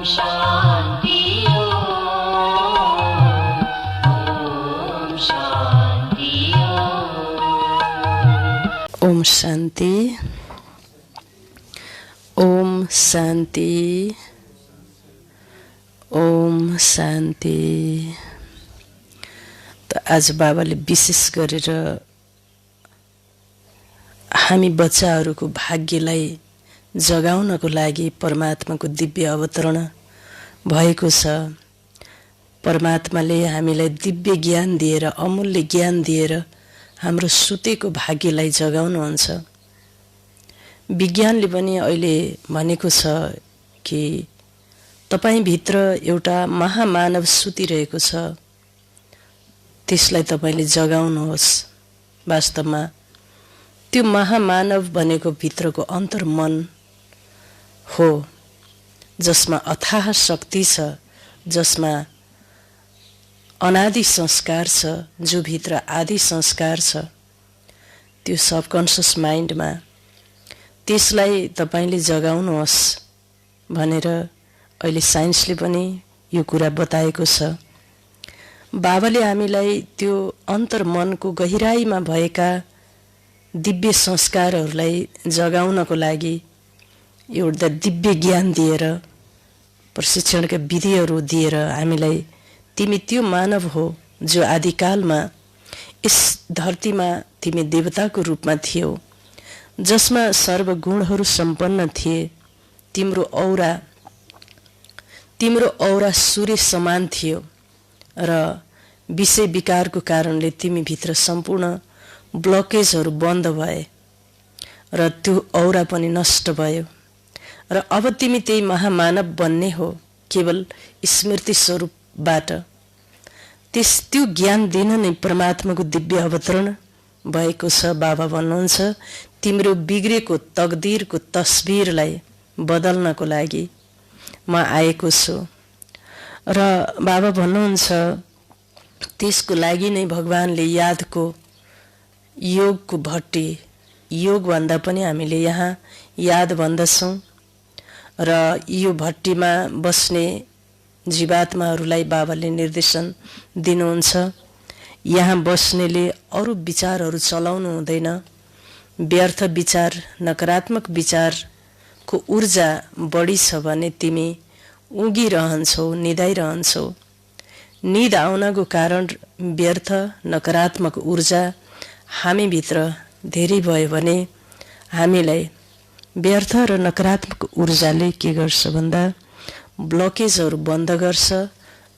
शान्ति ओम शांति ओम शांति ओम शांति। त आज बाबाले विशेष गरेर हामी बच्चाहरूको भाग्यलाई जगाउनको लागि परमात्माको दिव्य अवतरण भएको छ। परमात्माले हामीलाई दिव्य ज्ञान दिएर, अमूल्य ज्ञान दिएर हाम्रो सुतेको भाग्यलाई जगाउनुहुन्छ। विज्ञानले पनि अहिले भनेको छ कि तपाईभित्र एउटा महामानव सुतिरहेको छ, त्यसलाई तपाईले जगाउनुहोस्। वास्तवमा त्यो महामानव भनेको भित्रको अन्तर्मन हो, जसमा अथाह शक्ति छ, जसमा अनादि संस्कार छ, जो भित्र आदि संस्कार छ, त्यो सबकन्सियस माइन्डमा। त्यसलाई तपाईले जगाउनुहोस् भनेर अहिले साइन्सले पनि यो कुरा बताएको छ। बाबाले हामीलाई त्यो अन्तर्मनको गहिराईमा भएका दिव्य संस्कारहरूलाई जगाउनको लागि एउटा दिव्य ज्ञान दिएर, प्रशिक्षणका विधिहरू दिएर हामीलाई तिमी त्यो मानव हो जो आदिकालमा यस धरतीमा तिमी देवताको रूपमा थियौ, जसमा सर्वगुणहरू सम्पन्न थिए। तिम्रो औरा सूर्य समान थियो र विषय विकारको कारणले तिमी भित्र सम्पूर्ण ब्लकेजहरू बन्द भए र त्यो औरा पनि नष्ट भयो र अब तिमी त्यही महामानव बन्ने हो, केवल स्मृति स्वरूपबाट। त्यो ज्ञान दिन नै परमात्माको दिव्य अवतरण भएको छ। बाबा भन्नुहुन्छ तिम्रो बिग्रेको तकदीरको तस्बिरलाई बदल्नको लागि म आएको छु। र बाबा भन्नुहुन्छ त्यसको लागि नै भगवानले यादको योगको भट्टी, योग भन्दा पनि हामीले यहाँ याद भन्दछौँ, र यो भट्टीमा बस्ने जीवात्माहरूलाई बाबाले निर्देशन दिनुहुन्छ। यहाँ बस्नेले अरू विचारहरू चलाउनु हुँदैन। व्यर्थ विचार, नकारात्मक विचारको ऊर्जा बढी छ भने तिमी उँघिरहन्छौ, निदाइरहन्छौ। निद आउनको कारण व्यर्थ नकारात्मक ऊर्जा हामीभित्र धेरै भयो भने हामीलाई व्यर्थ र नकारात्मक ऊर्जाले के गर्छ भन्दा ब्लकेजहरू बन्द गर्छ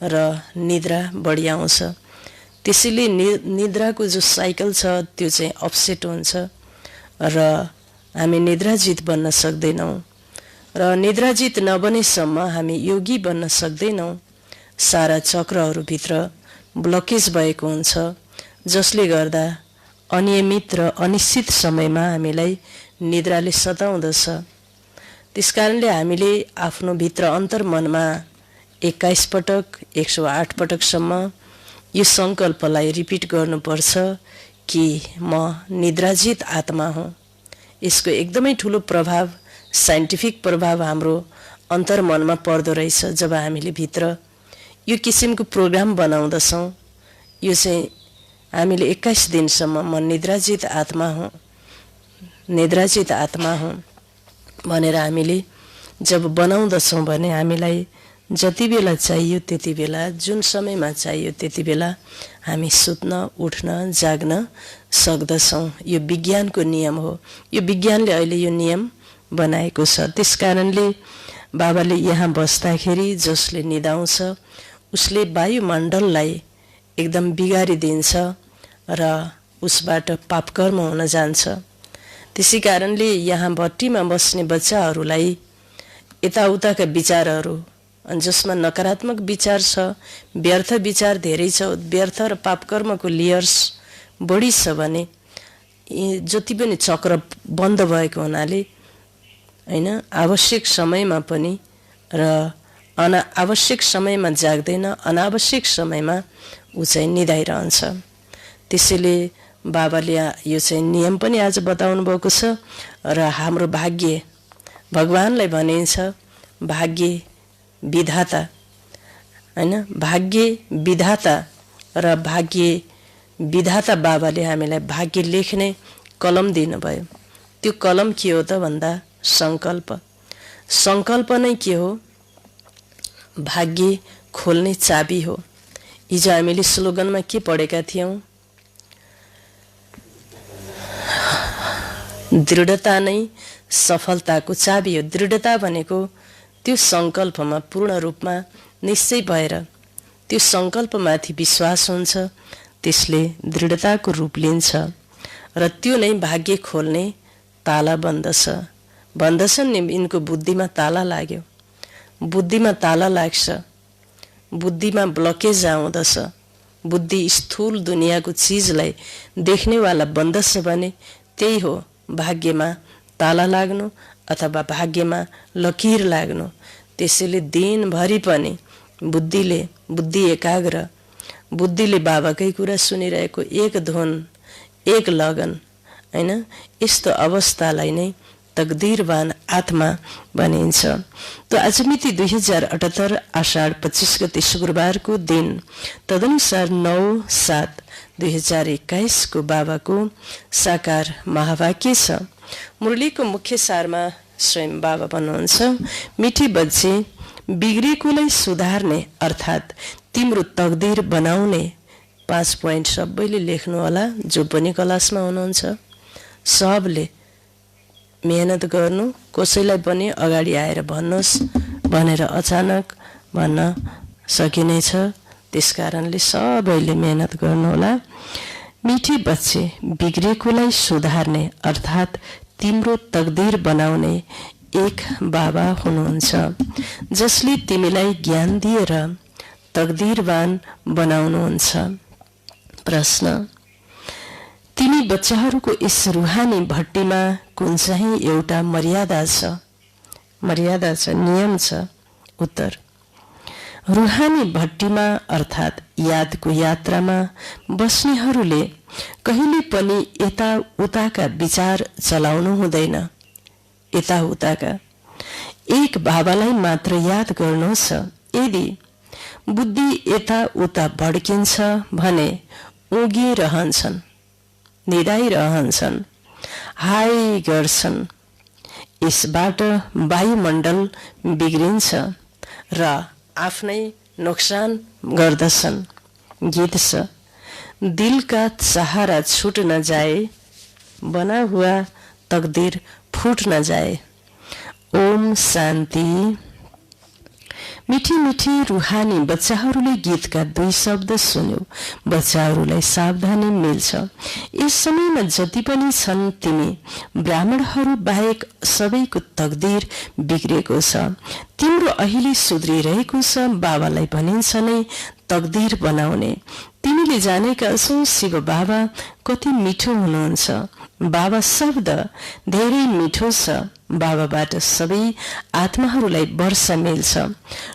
र निद्रा बढी आउँछ। त्यसैले निद्राको जो साइकल छ त्यो चाहिँ अपसेट हुन्छ र हामी निद्राजित बन्न सक्दैनौँ, र निद्राजित नबनेसम्म हामी योगी बन्न सक्दैनौँ। सारा चक्रहरूभित्र ब्लकेज भएको हुन्छ, जसले गर्दा अनियमित र अनिश्चित समयमा हामीलाई निद्राले सताउँदछ। त्यसकारणले हामीले आफ्नो भित्र अन्तर्मनमा 21 पटक 108 पटकसम्म यो सङ्कल्पलाई रिपिट गर्नुपर्छ कि म निद्राजित आत्मा हुँ। यसको एकदमै ठुलो प्रभाव, साइन्टिफिक प्रभाव हाम्रो अन्तर्मनमा पर्दो रहेछ। जब हामीले भित्र यो किसिमको प्रोग्राम बनाउँदछौँ, यो चाहिँ हामीले 21 दिनसम्म म निद्राजित आत्मा हुँ, निद्राजित आत्मा हुँ भनेर हामीले जब बनाउँदछौँ भने हामीलाई जति बेला चाहियो त्यति बेला, जुन समयमा चाहियो त्यति बेला हामी सुत्न, उठ्न, जाग्न सक्दछौँ। यो विज्ञानको नियम हो। यो विज्ञानले अहिले यो नियम बनाएको छ। त्यसकारणले बाबाले यहाँ बस्दाखेरि जसले निदाउँछ उसले वायुमण्डललाई एकदम बिगारिदिन्छ र उसबाट पापकर्म हुन जान्छ। त्यसै कारणले यहाँ भट्टीमा बस्ने बच्चाहरूलाई यताउताका विचारहरू, जसमा नकारात्मक विचार छ, व्यर्थ विचार धेरै छ, व्यर्थ र पापकर्मको लेयर्स बढी छ भने जति पनि चक्र बन्द भएको हुनाले हैन, आवश्यक समयमा पनि र अनावश्यक समयमा जाग्दैन, अनावश्यक समयमा ऊ चाहिँ निदाइरहन्छ। त्यसैले बाबाले यो चाहिँ नियम पनि आज बताउनु भएको छ। र हाम्रो भाग्य, भगवानलाई भनिन्छ भाग्य विधाता हैन, भाग्य विधाता र भाग्य विधाता बाबाले हामीलाई भाग्य लेख्ने कलम दिनुभयो। त्यो कलम के हो त भन्दा संकल्प। संकल्प नै के हो? भाग्य खोल्ने चाबी हो। हिजो हामीले स्लोगनमा के पढेका थियौं? दृढता नै सफलताको चाबी हो। दृढता भनेको त्यो संकल्पमा पूर्ण रूपमा निश्चय भएर त्यो संकल्पमाथि विश्वास हुन्छ, त्यसले दृढताको रूप लिन्छ र त्यो नै भाग्य खोल्ने ताला बन्दछ। भन्दछन् नि यिनको बुद्धिमा ताला लाग्यो। बुद्धिमा ताला लाग्छ, बुद्धिमा ब्लकेज आउँदछ, बुद्धि स्थूल दुनियाँको चिजलाई देख्नेवाला बन्दछ भने त्यही हो भाग्यमा ताला लाग्नु अथवा भाग्यमा लकीर लाग्नु। त्यसैले दिनभरि पनि बुद्धि एकाग्र, बुद्धिले बाबाकै कुरा सुनिरहेको एक धुन एक लगन हैन, यस्तो अवस्थालाई नै तकदीरवान आत्मा भनिन्छ। तो आज मिति 2078 आषाढ 25 गते शुक्रबारको दिन तदनुसार 9/7/2021 को बाबाको साकार महावाक्य छ। मुरलीको मुख्य सारमा स्वयं बाबा भन्नुहुन्छ, मिठी बच्चे बिग्रेकोलाई सुधार्ने अर्थात् तिम्रो तकदीर बनाउने 5 पोइन्ट सबैले लेख्नु होला। जो पनि क्लासमा हुनुहुन्छ सबले मेहनत गर्नु, कसैलाई पनि अगाडि आएर भन्नुहोस् भनेर अचानक भन्न सकिनेछ। त्यसकारणले सबैले मेहनत गर्नुहोला। मिठी बच्चे बिग्रेकोलाई सुधार्ने अर्थात् तिम्रो तकदीर बनाउने एक बाबा हुनुहुन्छ, जसले तिमीलाई ज्ञान दिएर तकदीरवान बनाउनुहुन्छ। प्रश्न, तिमी बच्चाहरूको यस रुहानी भट्टीमा कुन चाहिँ एउटा मर्यादा छ, नियम छ? उत्तर, रुहानी भट्टीमा अर्थात् यादको यात्रामा बस्नेहरूले कहिले पनि यताउताका विचार चलाउनु हुँदैन। यताउताका एक बाबालाई मात्र याद गर्नुहोस्। यदि बुद्धि यताउता भड्किन्छ भने उगिरहन्छन्, निदाइरहन्छन्, हाय गर्छन्। यसबाट वायुमण्डल बिग्रिन्छ र आफ्नै नोक्सान गर्दछन्। गीत छ, दिल का सहारा छूट न जाए, बना हुआ तकदीर फूट न जाए। ओम शान्ति। मिठी मिठी रुहानी बच्चाहरूले गीतका 2 शब्द सुन्यो। बच्चाहरूलाई सावधानी मिल्छ। यस समयमा जति पनि छन् तिमी ब्राह्मणहरू बाहेक सबैको तकदीर बिग्रेको छ। तिम्रो अहिले सुध्रिरहेको छ। बाबालाई भनिन्छ नै तकदीर बनाउने। तिमीले जानेका छौ शिव बाबा कति मिठो हुनुहुन्छ। बाबा शब्द धेरै मिठो छ। बाबाबाट सबै आत्माहरूलाई वर्षा मिल्छ।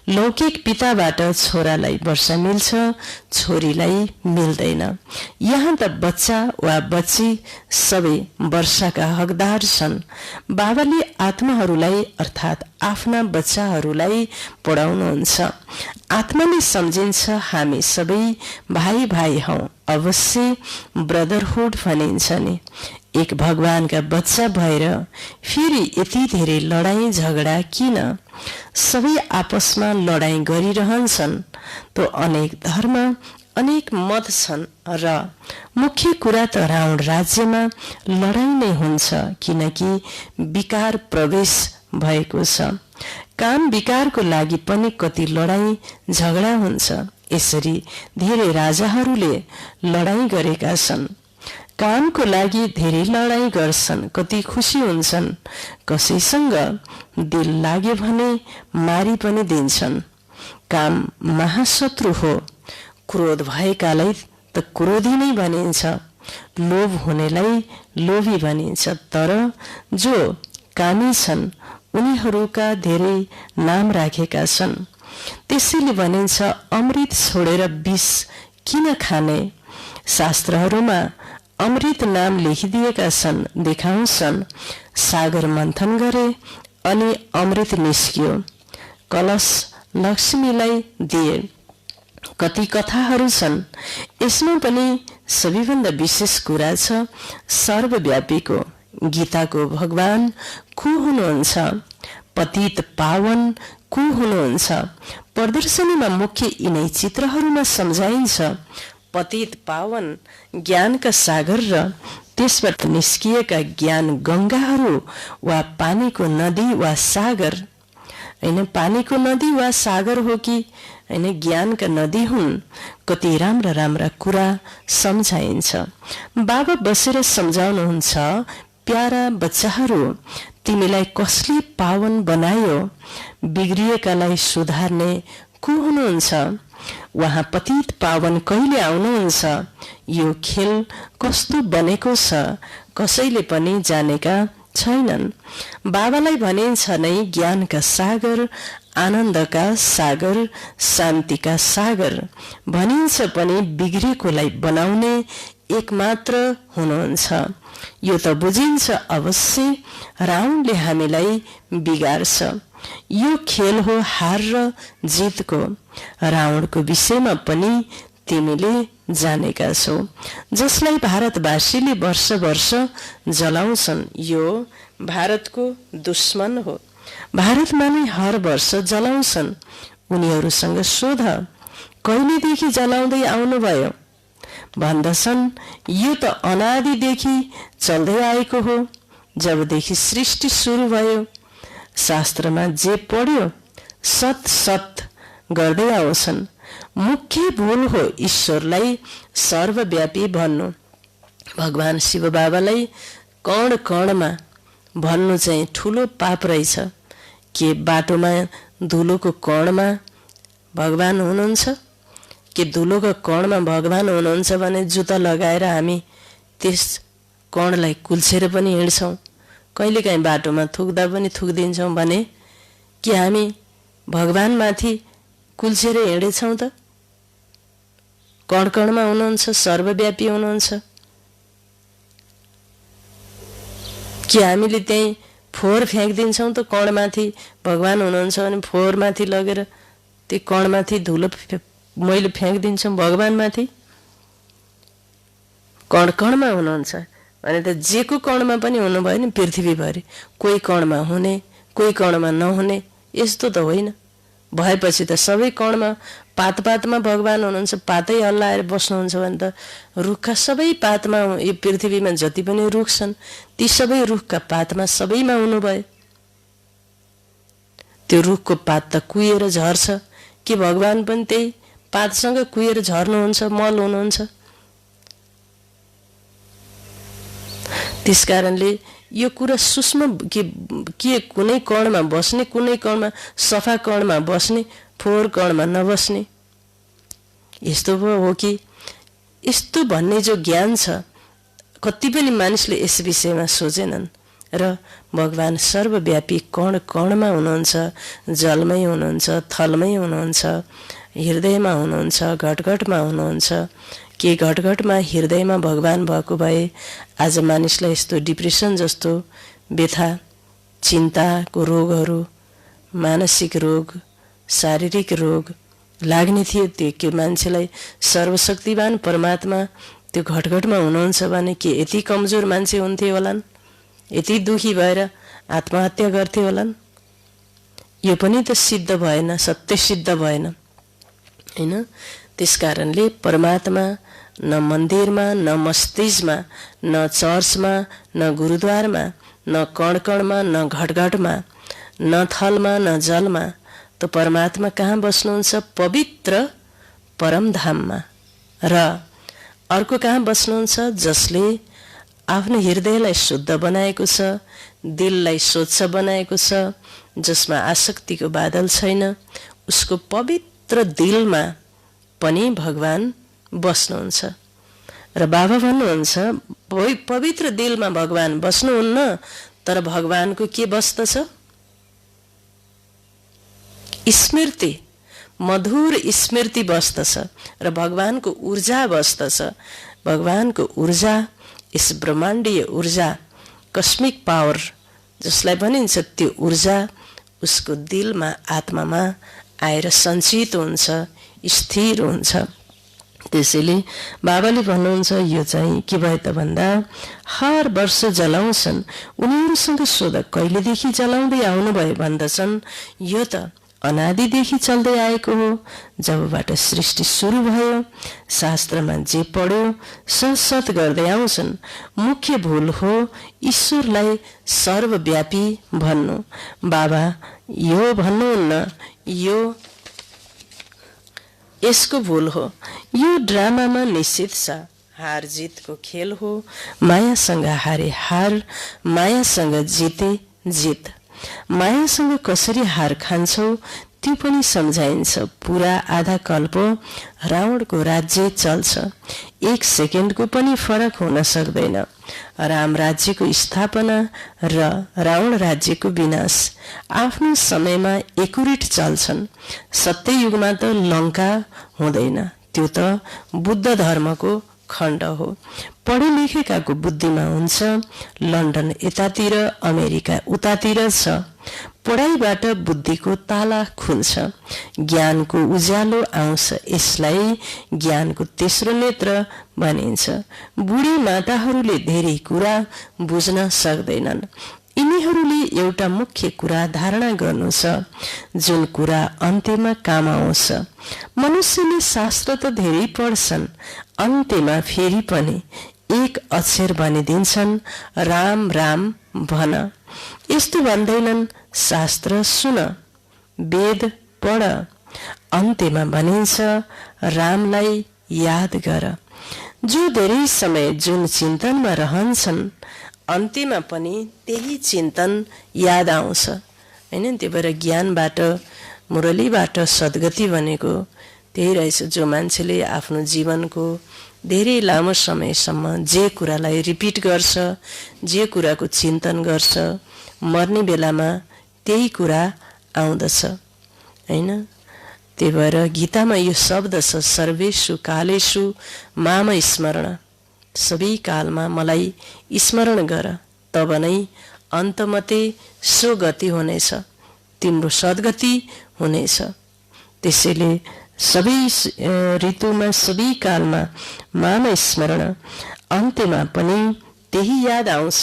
लौकिक पिताबाट छोरालाई वर्षा मिल्छ, छोरीलाई मिल्दैन। यहाँ त बच्चा वा बच्ची सबै वर्षाका हकदार छन्। बाबाले आत्माहरूलाई अर्थात् आफ्ना बच्चाहरूलाई पढाउनुहुन्छ। आत्माले सम्झिन्छ हामी सबै भाइ भाइ हौ। अवश्य ब्रदरहुड भनिन्छ नि। एक भगवानका बच्चा भएर फेरि यति धेरै लडाईँ झगडा किन? सबै आपसमा लडाईँ गरिरहन्छन्। तो अनेक धर्म, अनेक मत छन् र मुख्य कुरा त रावण राज्यमा लडाईँ नै हुन्छ, किनकि विकार प्रवेश भएको छ। काम विकारको लागि पनि कति लडाईँ झगडा हुन्छ। यसरी धेरै राजाहरूले लडाईँ गरेका छन्। कामको लागि धेरै लडाईँ गर्छन्, कति खुसी हुन्छन्। कसैसँग दिल लाग्यो भने मारी पनि दिन्छन्। काम महाशत्रु हो। क्रोध भएकालाई त क्रोधी नै भनिन्छ। लोभ हुनेलाई लोभी भनिन्छ। तर जो कामी छन् उनीहरूका धेरै नाम राखेका छन्। त्यसैले भनिन्छ अमृत छोडेर विष किन खाने? शास्त्रहरूमा अमृत नाम लेखिदिएका छन्, देखाउँछन्। सागर मन्थन गरे अनि अमृत निस्कियो। कलश लक्ष्मीलाई दिए। कति कथाहरू छन्, यसमा पनि सबैभन्दा विशेष कुरा छ सर्वव्यापीको गीताको भगवान को हुनुहुन्छ, पतित पावन को हुनुहुन्छ। प्रदर्शनीमा मुख्य यिनै चित्रहरूमा सम्झाइन्छ। पतित पावन ज्ञानका सागर र त्यसबाट निस्किएका ज्ञान गंगाहरू वा पानीको नदी वा सागर, हैन पानीको नदी वा सागर हो कि हैन ज्ञानका नदी हुन्। कति राम्रा राम्रा कुरा सम्झाइन्छ। बाबा बसेर सम्झाउनुहुन्छ, प्यारा बच्चाहरू, तिमीलाई कसले पावन बनायो? बिग्रिएकालाई सुधार्ने को हुनुहुन्छ? वहाँ पतित पावन कहिले आउनुहुन्छ? यो खेल कस्तो बनेको छ कसैले पनि जानेका छैनन्। बाबालाई भनिन्छ नै ज्ञानका सागर, आनन्दका सागर, शान्तिका सागर भनिन्छ पनि बिग्रेकोलाई बनाउने एकमात्र हुनुहुन्छ। यो त बुझिन्छ अवश्य रावणले हामीलाई बिगार्छ। यो खेल हो हार र जितको। रावणको विषयमा पनि तिमीले जानेका छौ, जसलाई भारतवासीले वर्ष वर्ष जलाउँछन्। यो भारतको दुश्मन हो। भारतमा नै हर वर्ष जलाउँछन्। उनीहरूसँग सोध, कहिलेदेखि जलाउँदै आउनुभयो? भन्दछन् यो त अनादिदेखि चल्दै आएको हो, जबदेखि सृष्टि सुरु भयो। शास्त्रमा जे पढ्यो सत सत गर्दै आउँछन्। मुख्य भूल हो ईश्वरलाई सर्वव्यापी भन्नु। भगवान शिव बाबालाई कण कणमा भन्नु चाहिँ ठुलो पाप रहेछ। के बाटोमा धुलोको कणमा भगवान हुनुहुन्छ? के धुलोको कणमा भगवान हुनुहुन्छ भने जुत्ता लगाएर हामी त्यस कणलाई कुल्छेर पनि हिँड्छौँ, कहिलेकाहीँ बाटोमा थुक्दा पनि थुक्दिन्छौँ भने के हामी भगवानमाथि कुल्छेर हिँडेछौँ त? कणकणमा हुनुहुन्छ, सर्वव्यापी हुनुहुन्छ। के हामीले त्यही फोहोर फ्याँकिदिन्छौँ त कणमाथि भगवान हुनुहुन्छ भने फोहोरमाथि लगेर त्यो कणमाथि धुलो मैले फ्याँकिदिन्छौँ भगवानमाथि? कण कणमा हुनुहुन्छ भने त जेको कणमा पनि हुनुभयो नि पृथ्वीभरि। कोही कणमा हुने, कोही कणमा नहुने, यस्तो त होइन। भएपछि त सबै कणमा पात पातमा भगवान हुनुहुन्छ। पातै हल्लाएर बस्नुहुन्छ भने त रुखका सबै पातमा, यो पृथ्वीमा जति पनि रुख छन् ती सबै रुखका पातमा सबैमा हुनुभयो। त्यो रुखको पात त कुहिएर झर्छ। के भगवान पनि त्यही पातसँग कुहिएर झर्नुहुन्छ, मल हुनुहुन्छ? त्यसकारणले यो कुरा सूक्ष्म के कुनै कणमा बस्ने, कुनै कणमा सफा कणमा बस्ने, फोहोर कणमा नबस्ने, यस्तो हो कि यस्तो भन्ने जो ज्ञान छ कति पनि मानिसले यस विषयमा सोचेनन्। र भगवान सर्वव्यापी कण कणमा हुनुहुन्छ, जलमै हुनुहुन्छ, थलमै हुनुहुन्छ, हृदयमा हुनुहुन्छ, घटघटमा हुनुहुन्छ। के घटघटमा हृदयमा भगवान भएको भए आज मानिसलाई यस्तो डिप्रेसन जस्तो व्यथा, चिन्ताको रोगहरू, मानसिक रोग, शारीरिक रोग लाग्ने थियो। त्यो मान्छेलाई सर्वशक्तिवान परमात्मा त्यो घटघटमा हुनुहुन्छ भने के यति कमजोर मान्छे हुन्थे होलान्? यति दुखी भएर आत्महत्या गर्थे होलान्? यो पनि त सिद्ध भएन, सत्य सिद्ध भएन, हैन? त्यसकारणले परमात्मा न मन्दिरमा, न मस्जिदमा, न चर्चमा, न गुरुद्वारमा, न कणकणमा, न घटघटमा, न थलमा, न जलमा, त परमात्मा कहाँ बस्नुहुन्छ? पवित्र परमधाममा। र अर्को कहाँ बस्नुहुन्छ? जसले आफ्नो हृदयलाई शुद्ध बनाएको छ, दिललाई स्वच्छ बनाएको छ, जसमा आसक्तिको बादल छैन, उसको पवित्र दिलमा पनि भगवान बस्नुहुन्छ। र बाबा भन्नुहुन्छ पवित्र दिलमा भगवान बस्नुहुन्न, तर भगवानको के बस्दछ? स्मृति, मधुर स्मृति बस्दछ र भगवानको ऊर्जा बस्दछ। भगवानको ऊर्जा, यस ब्रह्माण्डीय ऊर्जा, कस्मिक पावर जसलाई भनिन्छ, त्यो ऊर्जा उसको दिलमा, आत्मामा आएर सञ्चित हुन्छ, स्थिर हुन्छ। त्यसैले बाबाले भन्नुहुन्छ यो चाहिँ के भयो त भन्दा हर वर्ष जलाउँछन्। उनीहरूसँग सोध कहिलेदेखि जलाउँदै आउनुभयो भन्दछन् यो त अनादिदेखि चल्दै आएको हो। जबबाट सृष्टि सुरु भयो शास्त्रमा जे पढ्यो सत गर्दै आउँछन्। मुख्य भूल हो ईश्वरलाई सर्वव्यापी भन्नु। बाबा यो भन्नुहुन्न, यो यसको भूल हो। यो ड्रामामा निश्चित छ, हार जितको खेल हो। मायासँग हारे हार, मायासँग जिते जित। मायासँग कसरी हार खान्छौ त्यो पनि सम्झाइन्छ। पूरा आधा कल्प रावणको राज्य चल्छ, 1 सेकेन्डको पनि फरक हुन सक्दैन। राम राज्यको स्थापना र रावण राज्यको विनाश आफ्नो समयमा एकुरेट चल्छन्। सत्ययुगमा त लङ्का हुँदैन, त्यो त बुद्ध धर्मको खण्ड हो। पढे लेखेकाको बुद्धिमा हुन्छ, लन्डन यतातिर अमेरिका उतातिर छ। पढाइबाट बुद्धिको ताला खुल्छ, ज्ञानको उज्यालो आउँछ। यसलाई ज्ञानको तेस्रो नेत्र भनिन्छ। बुढी माताहरूले धेरै कुरा बुझ्न सक्दैनन्। यिनीहरूले एउटा मुख्य कुरा धारणा गर्नु छ, जुन कुरा अन्त्यमा काम आउँछ। मनुष्यले शास्त्र त धेरै पढ्छन्, अन्त्यमा फेरि पनि एक अक्षर भनिदिन्छन्, राम राम भन। यस्तो भन्दैनन् शास्त्र सुन, वेद पढ। अन्त्यमा भनिन्छ रामलाई याद गर। जो धेरै समय जुन चिन्तनमा रहन्छन् अन्त्यमा पनि त्यही चिन्तन याद आउँछ हैन। त्यही भएर ज्ञानबाट मुरलीबाट सद्गति भनेको त्यही रहेछ। जो मान्छेले आफ्नो जीवनको धेरै लामो समयसम्म जे कुरालाई रिपिट गर्छ, जे कुराको चिन्तन गर्छ, मर्ने बेलामा त्यही कुरा आउँदछ हैन। त्यही भएर गीतामा यो शब्द छ, सर्वेषु कालेषु माम स्मरण। सबै कालमा मलाई स्मरण गर, तब नै अन्तमते सो गति हुनेछ, तिम्रो सद्गति हुनेछ। त्यसैले सबै ऋतुमा सबै कालमा माम स्मरण, अन्त्यमा पनि त्यही याद आउँछ।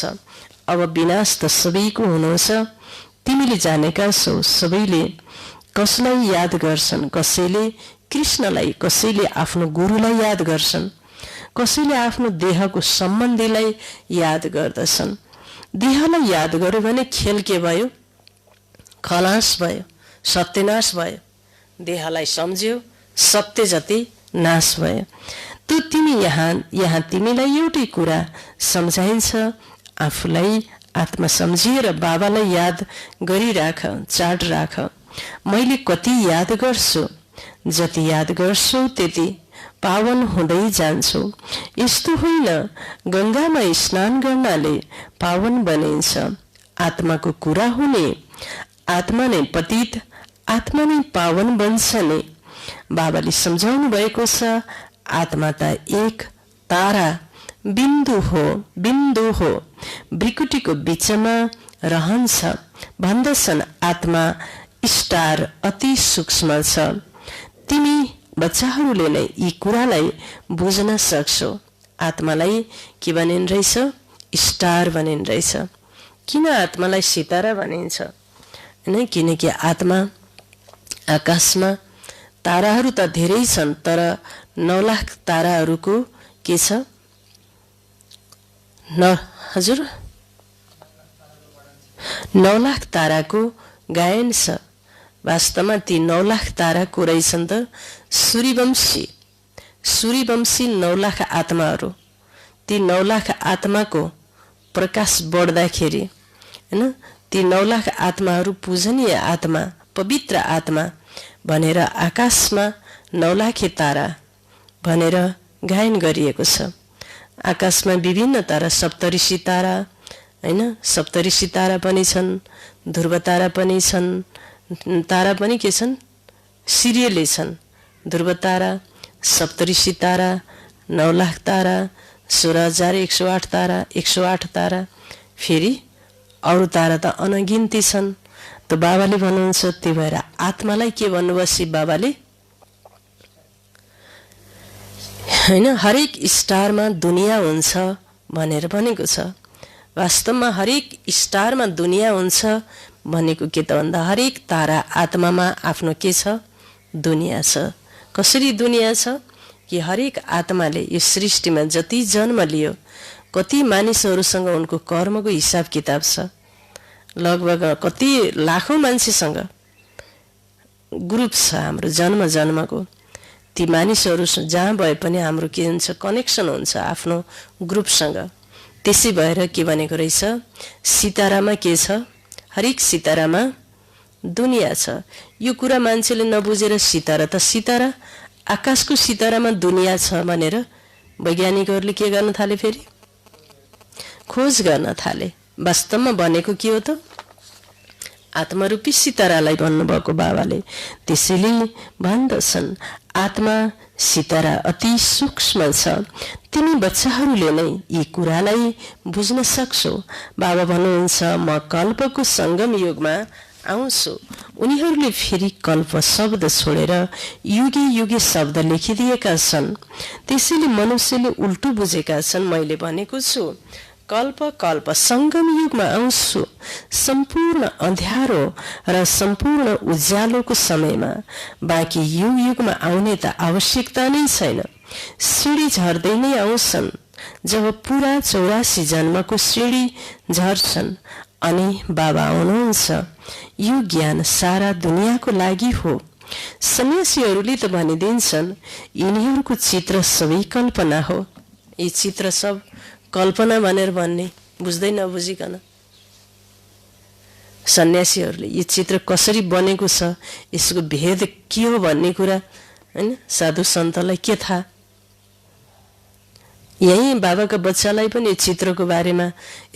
अब विनाश त सबैको हुनु छ। तिमीले जानेका छौ सबैले कसलाई याद गर्छन्। कसैले कृष्णलाई, कसैले आफ्नो गुरुलाई याद गर्छन्, कसैले आफ्नो देहको सम्बन्धीलाई याद गर्दछन्। देहलाई याद गर्यो भने खेल के भयो? खलास भयो, सत्यनाश भयो। देहलाई सम्झ्यो, सत्य जति नाश भयो। त्यो तिमी यहाँ तिमीलाई एउटै कुरा सम्झाइन्छ, आफूलाई आत्मा सम्झिएर बाबालाई याद गरिराख, चाड राख। मैले कति याद गर्छु, जति याद गर्छु त्यति पावन हुँदै जान्छु। यस्तो होइन गंगामा स्नान गर्नाले पावन बनिन्छ। आत्माको कुरा हुने, आत्मा नै पतित, आत्मा नै पावन बन्छ नि। बाबाले सम्झाउनु भएको छ, आत्मा त एक तारा बिन्दु हो, भ्रिकुटीको बीचमा रहन्छ। भन्दछन् आत्मा स्टार अति सूक्ष्म छ। तिमी बच्चाहरूले नै यी कुरालाई बुझ्न सक्छौ। आत्मालाई के भनिन् रहेछ? स्टार भनिन् रहेछ। किन आत्मालाई सितारा भनिन्छ हैन? किनकि आत्मा आकाशमा ताराहरू त धेरै छन्, तर 9 लाख ताराहरूको के छ? हजुर 9 लाख ताराको गायन छ। वास्तवमा ती 9 लाख ताराको रहेछन् त सूर्यवंशी 9 लाख आत्माहरू। ती 9 लाख आत्माको प्रकाश बढ्दाखेरि हैन, ती 9 लाख आत्माहरू पूजनीय आत्मा, पवित्र आत्मा भनेर आकाशमा 9 लाखे तारा भनेर गायन गरिएको छ। आकाशमा विभिन्न तारा, सप्तऋषि तारा हैन, सप्तऋषि तारा पनि छन्, ध्रुव तारा पनि छन्। तारा पनि के छन्? सिरियले छन्। ध्रुव तारा, सप्तऋषि तारा, 9 लाख तारा, 16,108 तारा, 108 तारा। फेरि अरू तारा त अनगिन्ती छन्। त बाबाले भन्नुहुन्छ त्यही भएर आत्मालाई के भन्नुभयो शिव बाबाले हैन हरेक स्टारमा दुनिया हुन्छ भनेर भनेको छ। वास्तवमा हरेक स्टारमा दुनिया हुन्छ भनेको के त भन्दा हरेक तारा आत्मामा आफ्नो के छ दुनिया छ। कसरी दुनिया छ कि हरेक आत्माले यो सृष्टिमा जति जन्म लियो कति मानिसहरूसँग उनको कर्मको हिसाब किताब छ। लगभग कति लाखौं मान्छेसँग ग्रुप छ हाम्रो जन्म जन्मको। ती मानिसहरू जहाँ भए पनि हाम्रो के हुन्छ कनेक्सन हुन्छ आफ्नो ग्रुपसँग। त्यसै भएर के भनेको रहेछ सितारामा के छ हरेक सितारामा दुनिया छ। यो कुरा मान्छेले नबुझेर सितारा त सितारा आकाशको सितारामा दुनिया छ भनेर वैज्ञानिकहरूले के गर्न थाले फेरि खोज गर्न थाले। वास्तवमा भनेको के हो त आत्मारूपी सितारालाई भन्नुभएको बाबाले। त्यसैले भन्दछन् आत्मा सितारा अति सूक्ष्म छ। तिमी बच्चाहरूले नै यी कुरालाई बुझ्न सक्छौ। बाबा भन्नुहुन्छ म कल्पको संगम युगमा आउँछु। उनीहरूले फेरि कल्प शब्द छोडेर युगे युगे शब्द लेखिदिएका छन्। त्यसैले मनुष्यले उल्टो बुझेका छन्। मैले भनेको छु कल्प कल्प संगम युगमा आउँछु। सम्पूर्ण अँध्यारो र सम्पूर्ण उज्यालोको समयमा बाँकी युग युगमा आउने त आवश्यकता नै छैन। सिँढी झर्दै नै आउँछन्। जब पुरा 84 जन्मको सिँढी झर्छन् अनि बाबा आउनुहुन्छ। यो ज्ञान सारा दुनियाँको लागि हो। सन्यासीहरूले त भनिदिन्छन् यिनीहरूको चित्र सबै कल्पना हो। यी चित्र सब कल्पना भनेर भन्ने बुझ्दै नबुझिकन सन्यासीहरूले यो चित्र कसरी बनेको छ यसको भेद के हो भन्ने कुरा हैन साधु सन्तलाई के थाहा। यही बाबाका बच्चालाई पनि यो चित्रको बारेमा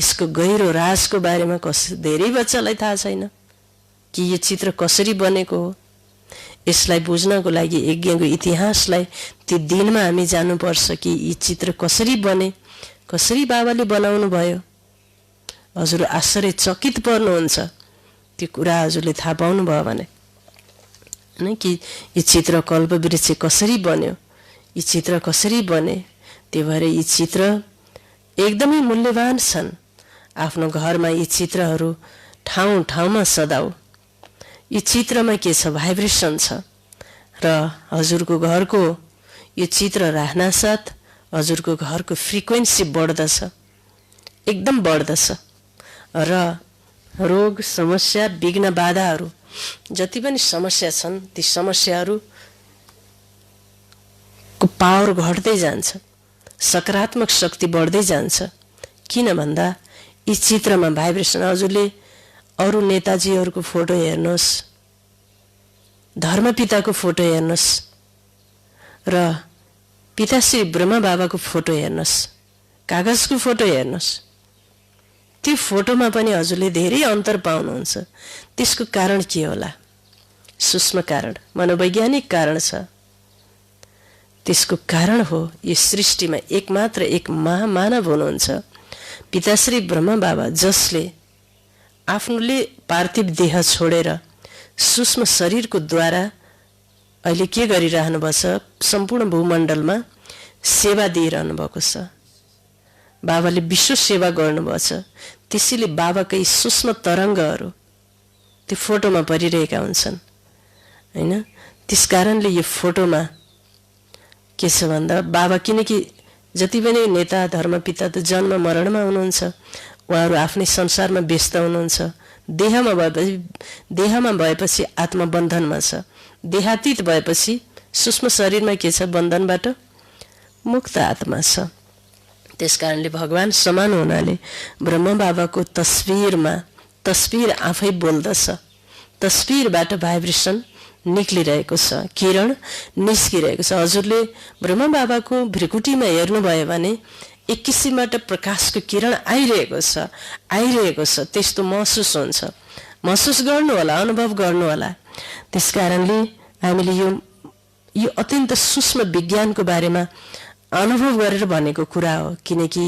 यसको गहिरो राजको बारेमा धेरै बच्चालाई थाहा छैन कि यो चित्र कसरी बनेको हो। यसलाई बुझ्नको लागि यज्ञको इतिहासलाई ती दिनमा हामी जानुपर्छ कि यी चित्र कसरी बने कसरी बाबाले बनाउनु भयो। हजुर आश्चर्यचकित पर्नुहुन्छ त्यो कुरा हजुरले थाहा पाउनु भयो भने हैन कि यो चित्र कल्पवृक्ष कसरी बन्यो यी चित्र कसरी बने। त्यही भएर यी चित्र एकदमै मूल्यवान छन्। आफ्नो घरमा यी चित्रहरू ठाउँ ठाउँमा सदाऊ। यो चित्रमा के छ भाइब्रेसन छ र हजुरको घरको यो चित्र राख्नासाथ हजुरको घरको फ्रिक्वेन्सी बढ्दछ एकदम बढ्दछ र रोग समस्या विघ्न बाधाहरू जति पनि समस्या छन् ती समस्याहरूको पावर घट्दै जान्छ। सकारात्मक शक्ति बढ्दै जान्छ। किन भन्दा यी चित्रमा भाइब्रेसन हजुरले अरू नेताजीहरूको फोटो हेर्नुहोस् धर्मपिताको फोटो हेर्नुहोस् र पिताश्री ब्रह्मा बाबाको फोटो हेर्नुहोस् कागजको फोटो हेर्नुहोस् त्यो फोटोमा पनि हजुरले धेरै अन्तर पाउनुहुन्छ। त्यसको कारण के होला सूक्ष्म कारण मनोवैज्ञानिक कारण छ। त्यसको कारण हो यो सृष्टिमा एकमात्र एक महामानव हुनुहुन्छ पिताश्री ब्रह्मा बाबा जसले आफ्नोले पार्थिव देह छोडेर सूक्ष्म शरीरको द्वारा अहिले के गरिरहनु भएको छ सम्पूर्ण भूमण्डलमा सेवा दिइरहनु भएको छ। बाबाले विश्व सेवा गर्नुभएको छ। त्यसैले बाबाकै सूक्ष्म तरङ्गहरू त्यो फोटोमा परिरहेका हुन्छन् हैन। त्यसकारणले यो फोटोमा के छ भन्दा बाबा किनकि जति पनि नेता धर्मपिता त जन्म मरणमा हुनुहुन्छ उहाँहरू आफ्नै संसारमा व्यस्त हुनुहुन्छ। देहमा भएपछि आत्मा बन्धनमा छ। देहातीत भएपछि सूक्ष्म शरीरमा के छ बन्धनबाट मुक्त आत्मा छ। त्यसकारणले भगवान समान हुनाले ब्रह्म बाबाको तस्बिर आफै बोल्दछ। तस्बिरबाट भाइब्रेसन निक्लिरहेको छ किरण निस्किरहेको छ। हजुरले ब्रह्म बाबाको भ्रिकुटीमा हेर्नुभयो भने एक किसिमबाट प्रकाशको किरण आइरहेको छ। त्यस्तो महसुस हुन्छ। महसुस गर्नु होला अनुभव गर्नु होला। त्यसकारणले हामीले यो अत्यन्त सूक्ष्म विज्ञानको बारेमा अनुभव गरेर भनेको कुरा हो किनकि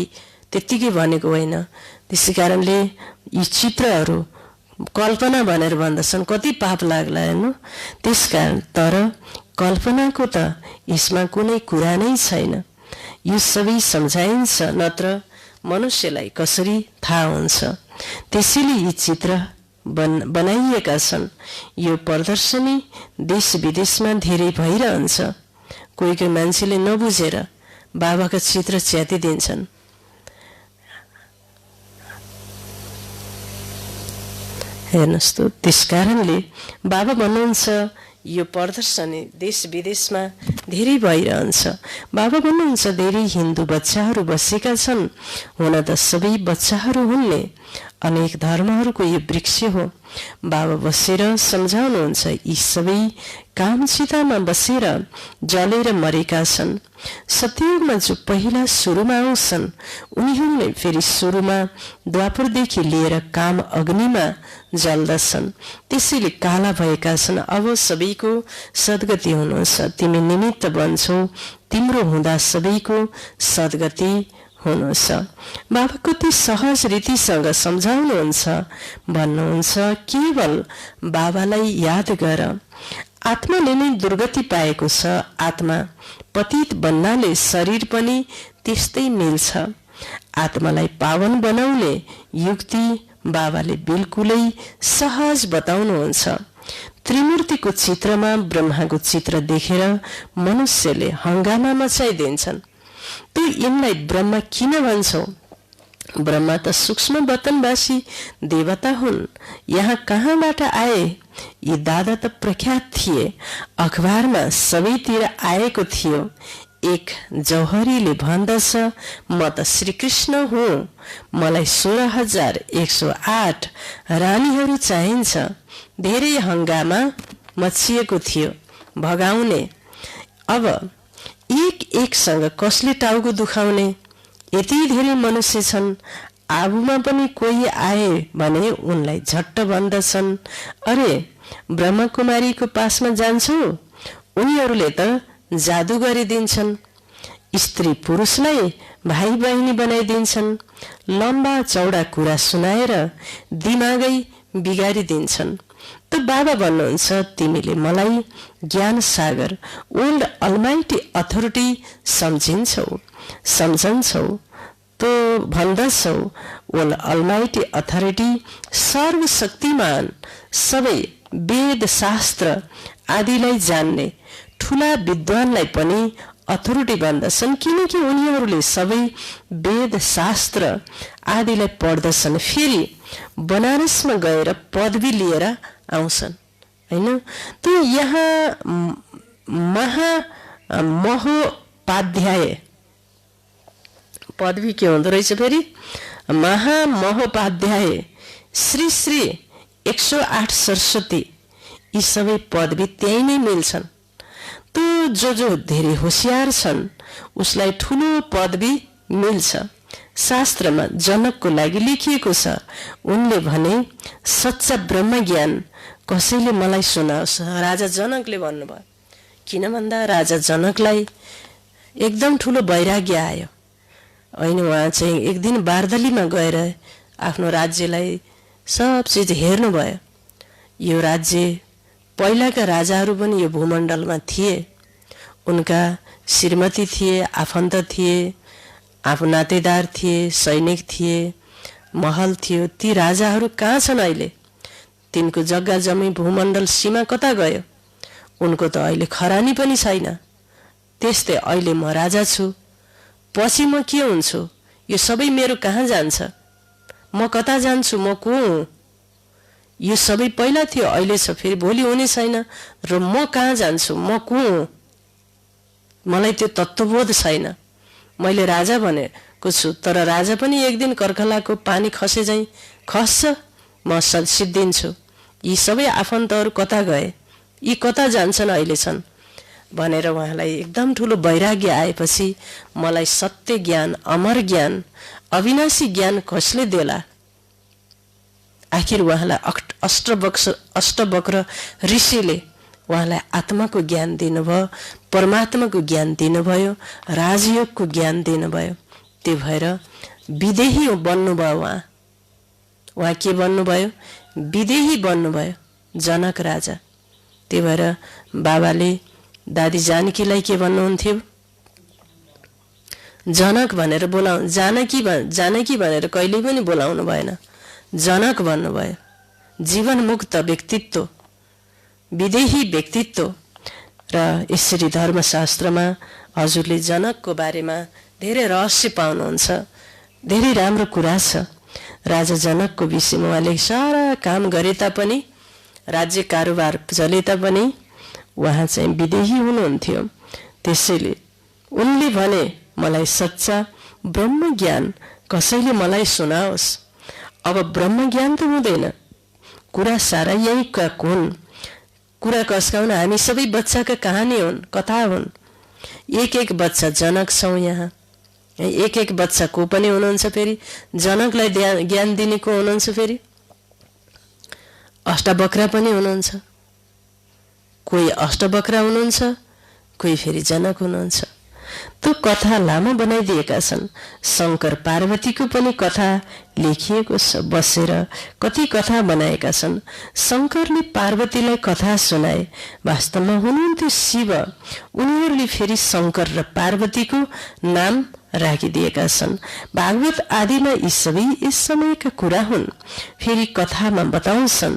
त्यतिकै भनेको होइन। त्यसैकारणले यी चित्रहरू कल्पना भनेर भन्दछन्, कति पाप लाग्ला हेर्नु। त्यसकारण तर कल्पनाको त यसमा कुनै कुरा नै छैन। यो सबै सम्झाइन्छ, नत्र मनुष्यलाई कसरी थाहा हुन्छ। त्यसैले यी चित्र बनाइएका छन्। यो प्रदर्शनी देश विदेशमा धेरै भइरहन्छ। कोही कोही मान्छेले नबुझेर बाबाका चित्र च्यातिदिन्छन्। हेर्नुहोस् त, त्यसकारणले बाबा भन्नुहुन्छ यो प्रदर्शनी देश विदेशमा धेरै भइरहन्छ। बाबा भन्नुहुन्छ धेरै हिन्दू बच्चाहरू बसेका छन्। हुन त सबै बच्चाहरू हुन्ने अनेक धर्महरूको यो वृक्ष हो। बाबा बसेर सम्झाउनुहुन्छ, यी सबै कामचितामा बसेर जलेर मरेका छन्। सत्ययुगमा जो पहिला सुरुमा आउँछन् उनीहरूले फेरि सुरुमा द्वापरदेखि लिएर काम अग्निमा जल्दछन्। त्यसैले काला भएका छन्। अब सबैको सद्गति हुनुहुन्छ। तिमी निमित्त बन्छौ, तिम्रो हुँदा सबैको सद्गति हुनुहुन्छ। बाबा कति सहज रीतिसँग सम्झाउनुहुन्छ। भन्नुहुन्छ, केवल बाबालाई याद गर। आत्माले नै दुर्गति पाएको छ। आत्मा पतित बन्नाले शरीर पनि त्यस्तै मिल्छ। आत्मालाई पावन बनाउने युक्ति बाबाले बिल्कुलै सहज बताउनुहुन्छ। त्रिमूर्तिको चित्रमा ब्रह्माको चित्र देखेर मनुष्यले हंगामा मचाइदिन्छन्। तँ यिनलाई ब्रह्मा किन भन्छौ? ब्रह्मा त सूक्ष्म वतनवासी देवता हुन्। यहाँ कहाँबाट आए? यी दादा त प्रख्यात थिए। अखबारमा सबैतिर आएको थियो। एक जौहरीले भन्दछ, म त श्रीकृष्ण हुँ। मलाई 16,108 रानीहरू चाहिन्छ। धेरै हंगामा मचिएको थियो भगाउने। अब एक कसले टाउको दुखाउने? यति धेरै मनुष्य छन्। आबुमा पनि कोही आए भने उनलाई झट्ट भन्दछन्, अरे ब्रह्मकुमारीको पासमा जान्छौ? उनीहरूले त जादु गरिदिन्छन्। स्त्री पुरुषलाई भाइ बहिनी बनाइदिन्छन्। लम्बा चौडा कुरा सुनाएर दिमागै बिगारिदिन्छन्। त बाबा भन्नुहुन्छ, तिमीले मलाई ज्ञान सागर ओल्ड अलमाइटी अथोरिटी सम्झन्छौ तो भन्दछौ। ओल्ड अलमाइटी अथोरिटी सर्वशक्तिमान, सबै वेद शास्त्र आदिलाई जान्ने ठुला विद्वानलाई पनि अथोरिटी भन्दछन्, किनकि उनीहरूले सबै वेद शास्त्र आदिलाई पढ्दछन्। फेरि बनारसमा गएर पदवी लिएर आउँछन्, हैन? त यहाँ महामहोपाध्याय पदवी के हुँदो रहेछ? फेरि महामहोपाध्याय, श्री श्री 108 सरस्वती, यी सबै पदवी त्यही नै मिल्छन्। तो जो धेरै होशियार छन् उसलाई ठुलो पदवी मिल्छ। शास्त्रमा जनकको लागि लेखिएको छ। उनले भने, सच्चा ब्रह्म ज्ञान कसैले मलाई सुनाओस्। राजा जनकले भन्नुभयो। किन भन्दा राजा जनकलाई एकदम ठुलो वैराग्य आयो। होइन, उहाँ चाहिँ एक दिन बार्दलीमा गएर आफ्नो राज्यलाई सब चिज हेर्नुभयो। यो राज्य पहिलाका राजाहरू पनि यो भूमण्डलमा थिए। उनका श्रीमती थिए, आफन्त थिए, आफू नातेदार थिए, सैनिक थिए, महल थियो। ती राजाहरू कहाँ छन् अहिले? तिनको जग्गा जमी भूमण्डल सीमा कता गयो? उनको त अहिले खरानी पनि छैन। त्यस्तै अहिले म राजा छु, पछि म के हुन्छु? यो सबै मेरो कहाँ जान्छ? म कता जान्छु? म को हुँ? यो सबै पहिला थियो, अहिले छ, फेरि भोलि हुने छैन। र म कहाँ जान्छु? म को हुँ? मलाई त्यो तत्त्वबोध छैन। मैले राजा भनेको छु, तर राजा पनि एक दिन कर्कलाको पानी खसे झैँ खस्छ। म सिद्धिन्छु। यी सबै आफन्तहरू कता गए? यी कता जान्छन्? अहिले छन् भनेर उहाँलाई एकदम ठुलो वैराग्य आएपछि मलाई सत्य ज्ञान, अमर ज्ञान, अविनाशी ज्ञान कसले देला? आखिर उहाँलाई अष्टवक्र ऋषिले उहाँलाई आत्माको ज्ञान दिनुभयो, परमात्माको ज्ञान दिनुभयो, राजयोगको ज्ञान दिनुभयो। त्यो भएर विदेही बन्नुभयो। उहाँ के बन्नुभयो? विदेही बन्नुभयो जनक राजा। त्यही भएर बाबाले दादी जानकीलाई के भन्नुहुन्थ्यो? जनक भनेर बोलाउनु, जानकी भनेर कहिल्यै पनि बोलाउनु भएन, जनक भन्नुभयो। जीवन मुक्त व्यक्तित्व, विदेही व्यक्तित्व। र यसरी धर्मशास्त्रमा हजुरले जनकको बारेमा धेरै रहस्य पाउनुहुन्छ, धेरै राम्रो कुरा छ। राजा जनकको विषयमा उहाँले सारा काम गरे तापनि, राज्य कारोबार चले तापनि उहाँ चाहिँ विदेही हुनुहुन्थ्यो। त्यसैले उनले भने, मलाई सच्चा ब्रह्म ज्ञान कसैले मलाई सुनाओस्। अब ब्रह्म ज्ञान त हुँदैन, कुरा सारा यही हुन्। कुरा कसका हुन्? हामी सबै बच्चाका कहानी हुन्, कथा हुन्। एक एक बच्चा जनक छौँ यहाँ। एक एक बच्चा को पनि हुनुहुन्छ फेरि जनकलाई ज्ञान दिने को हुनुहुन्छ? फेरि अष्टवक्रा पनि हुनुहुन्छ। कोही अष्टवक्रा हुनुहुन्छ, कोही फेरि जनक हुनुहुन्छ। त्यो कथा लामो बनाइदिएका छन्। शङ्कर पार्वतीको पनि कथा लेखिएको छ। बसेर कति कथा बनाएका छन्। शङ्करले पार्वतीलाई कथा सुनाए, वास्तवमा हुनुहुन्थ्यो शिव। उनीहरूले फेरि शङ्कर र पार्वतीको नाम राखिदिएका छन्। भागवत आदिमा यी सबै यस समयका कुरा हुन्। फेरि कथामा बताउँछन्।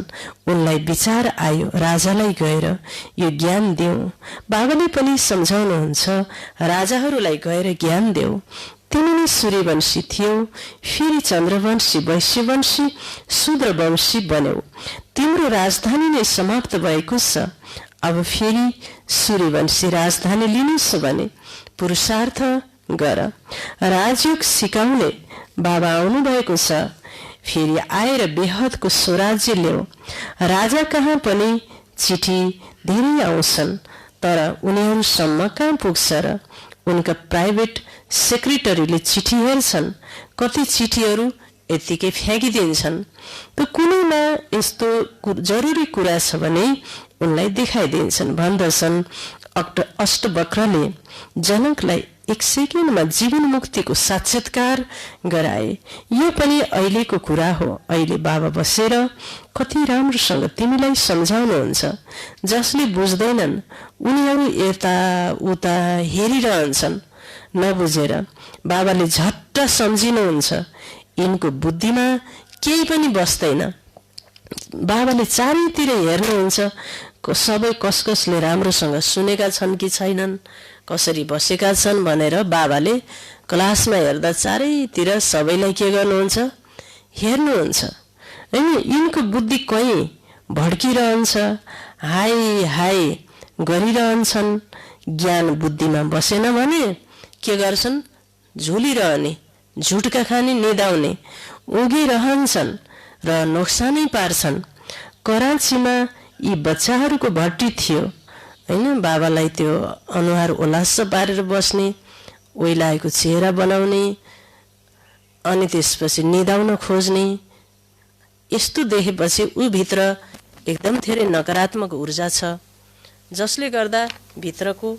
उनलाई विचार आयो, राजालाई गएर यो ज्ञान देऊ। बाबाले पनि सम्झाउनुहुन्छ, राजाहरूलाई गएर ज्ञान देऊ। तिमी नै सूर्यवंशी थियौ, फेरि चन्द्रवंशी, वैश्यवंशी, शूद्रवंशी बन्यौ। तिम्रो राजधानी नै समाप्त भएको छ। अब फेरि सूर्यवंशी राजधानी लिनुहोस् भने पुरुषार्थ गर। राजयोग सिकाउने बाबा आउनु भएको छ। फेरि आएर बेहदको स्वराज्य ल्याऊ। राजा कहाँ पनि चिठी धेरै आउँछन्, तर उनीहरूसम्म कहाँ पुग्छ र? उनका प्राइभेट सेक्रेटरीले चिठी हेर्छन्, कति चिठीहरू यत्तिकै फ्याँकिदिन्छन्। त कुनैमा यस्तो जरुरी कुरा छ भने उनलाई देखाइदिन्छन्। भन्दछन् अष्टवक्रले जनकलाई 1 सेकेन्डमा जीवन मुक्तिको साक्षात्कार गराए। यो पनि अहिलेको कुरा हो। अहिले बाबा बसेर कति राम्रोसँग तिमीलाई सम्झाउनुहुन्छ। जसले बुझ्दैनन् उनीहरू यता उता हेरिरहन्छन् नबुझेर। बाबाले झट्ट सम्झिनुहुन्छ। यिनको बुद्धिमा केही पनि बस्दैन। बाबाले चारैतिर हेर्नुहुन्छ, सबै कसले राम्रोसँग सुनेका छन् कि छैनन्, कसरी बसेका छन् भनेर बाबाले क्लासमा हेर्दा चारैतिर सबैलाई के गर्नुहुन्छ? हेर्नुहुन्छ। यिनको बुद्धि कहीँ भड्किरहन्छ, हाय हाय गरिरहन्छन्। ज्ञान बुद्धिमा बसेन भने के गर्छन्? झुलिरहने, झुटका खाने, निदाउने, उगिरहन्छन् र नोक्सानै पार्छन्। कराँचीमा यी बच्चाहरूको भट्टी थियो हैन। बाबालाई त्यो अनुहार उल्लास पारेर बस्ने, ओइलाएको चेहरा बनाउने, अनि त्यसपछि निदाउन खोज्ने। यस्तो देखेपछि ऊ भित्र एकदम धेरै नकारात्मक ऊर्जा छ, जसले गर्दा भित्रको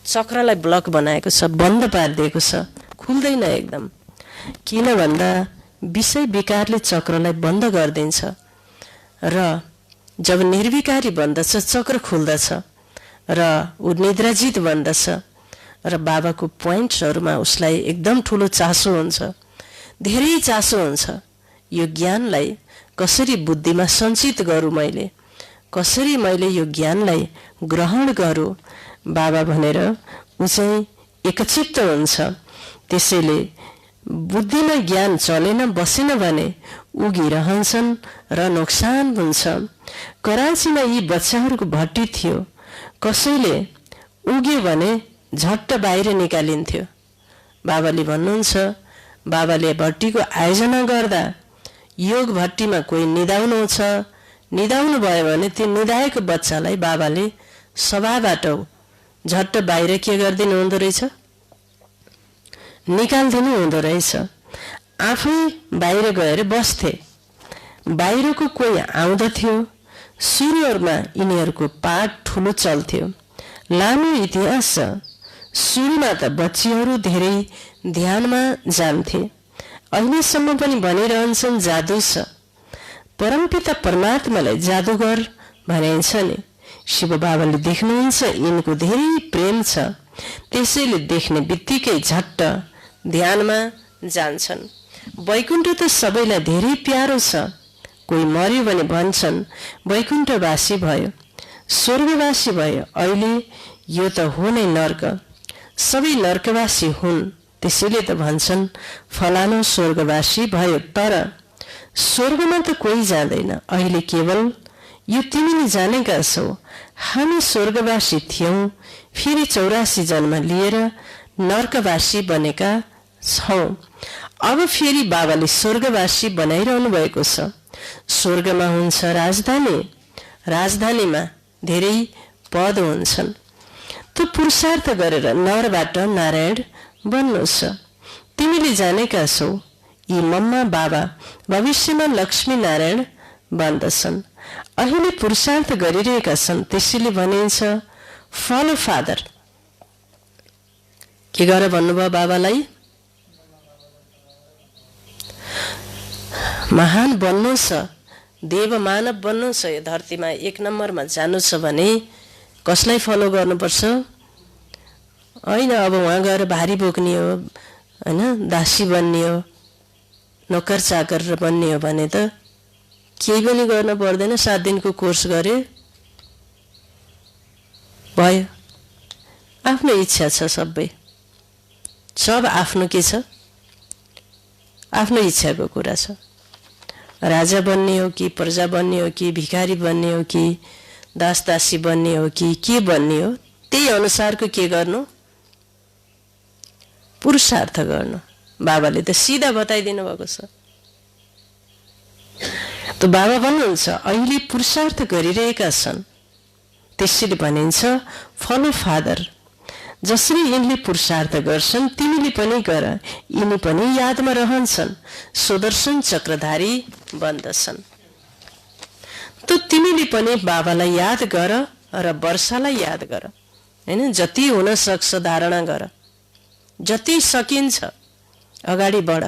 चक्रलाई ब्लक बनाएको छ, बन्द पारिदिएको छ, खुल्दैन एकदम। किन भन्दा विषय विकारले चक्रलाई बन्द गरिदिन्छ र जब निर्विकारी बन्दछ चक्र खुल्दछ र ऊ निद्राजित बन्दछ र बाबाको पोइन्ट्सहरूमा उसलाई एकदम ठुलो चासो हुन्छ, धेरै चासो हुन्छ। यो ज्ञानलाई कसरी बुद्धिमा सञ्चित गरौँ, कसरी मैले यो ज्ञानलाई ग्रहण गरौँ बाबा भनेर ऊ चाहिँ एकचित्त हुन्छ। त्यसैले बुद्धिमा ज्ञान चलेन बसेन भने उगिरहन्छन् र नोक्सान हुन्छ। कराँचीमा यी बच्चाहरूको भट्टी थियो। कसैले उग्यो भने झट्ट बाहिर निकालिन्थ्यो। बाबाले भन्नुहुन्छ, बाबाले भट्टीको आयोजना गर्दा योग भट्टीमा कोही निदाउनु छ, निदाउनु भयो भने त्यो निदाएको बच्चालाई बाबाले सभाबाट झट्ट बाहिर के गरिदिनु हुँदो रहेछ? निकालिदिनु हुँदो रहेछ। आफै बाहिर गएर बस्थे। बाहिरको कोही आउँदथ्यो। सुरुमा यिनीहरूको पाठ ठुलो चल्थ्यो। लामो इतिहास छ। सुरुमा त बच्चीहरू धेरै ध्यानमा जान्थे। अहिलेसम्म पनि भनिरहन्छन् जादु छ। परमपिता परमात्मालाई जादुगर भनिन्छ नि। शिव बाबाले देख्नुहुन्छ यिनको धेरै प्रेम छ, त्यसैले देख्ने बित्तिकै झट्ट ध्यानमा जान्छन्। वैकुण्ठ त सबैलाई धेरै प्यारो छ। कोही मर्यो भने भन्छन् वैकुण्ठवासी भयो, स्वर्गवासी भयो। अहिले यो त हो नै नर्क, सबै नर्कवासी हुन्, त्यसैले त भन्छन् फलानु स्वर्गवासी भयो। तर स्वर्गमा त कोही जाँदैन। अहिले केवल यो तिमीले जानेका छौ, हामी स्वर्गवासी थियौँ, फेरि 84 जन्म लिएर नर्कवासी बनेका छौँ। अब फेरि बाबाले स्वर्गवासी बनाइरहनु भएको छ। स्वर्गमा हुन्छ राजधानी, राजधानीमा धेरै पद हुन्छन्। त्यो पुरुषार्थ गरेर नरबाट नारायण बन्नु छ। तिमीले जानेका छौ यी मम्मा बाबा भविष्यमा लक्ष्मी नारायण बन्दछन्। अहिले पुरुषार्थ गरिरहेका छन्, त्यसैले भनिन्छ फलो फादर। के गर भन्नुभयो बाबालाई? महान बन्नु छ, देव मानव बन्नु छ, यो धरतीमा 1 नम्बरमा जानु छ भने कसलाई फलो गर्नुपर्छ? होइन अब वहाँ गएर भारी बोक्ने हो, होइन, दासी बन्ने हो, नोकर चाकर बन्ने हो भने त केही पनि गर्न पर्दैन। 7 दिनको कोर्स गरे भयो। आफ्नो इच्छा छ, सबै सब आफ्नो के छ, आफ्नो इच्छाको कुरा छ। राजा बन्ने हो कि प्रजा बन्ने हो कि भिखारी बन्ने हो कि दास दासी बन्ने हो कि के बन्ने हो, त्यही अनुसारको के गर्नु, पुरुषार्थ गर्नु। बाबाले त सिधा बताइदिनु भएको छ। त बाबा भन्नुहुन्छ अहिले पुरुषार्थ गरिरहेका छन्, त्यसैले भनिन्छ फलो फादर। जसरी यिनले पुरुषार्थ गर्छन् तिमीले पनि गर, यिनी पनि यादमा रहन्छन्, सुदर्शन चक्रधारी बन्दछन्। त तिमीले पनि बाबालाई याद गर र वर्षालाई याद गर, होइन, जति हुन सक्छ धारणा गर, जति सकिन्छ अगाडि बढ।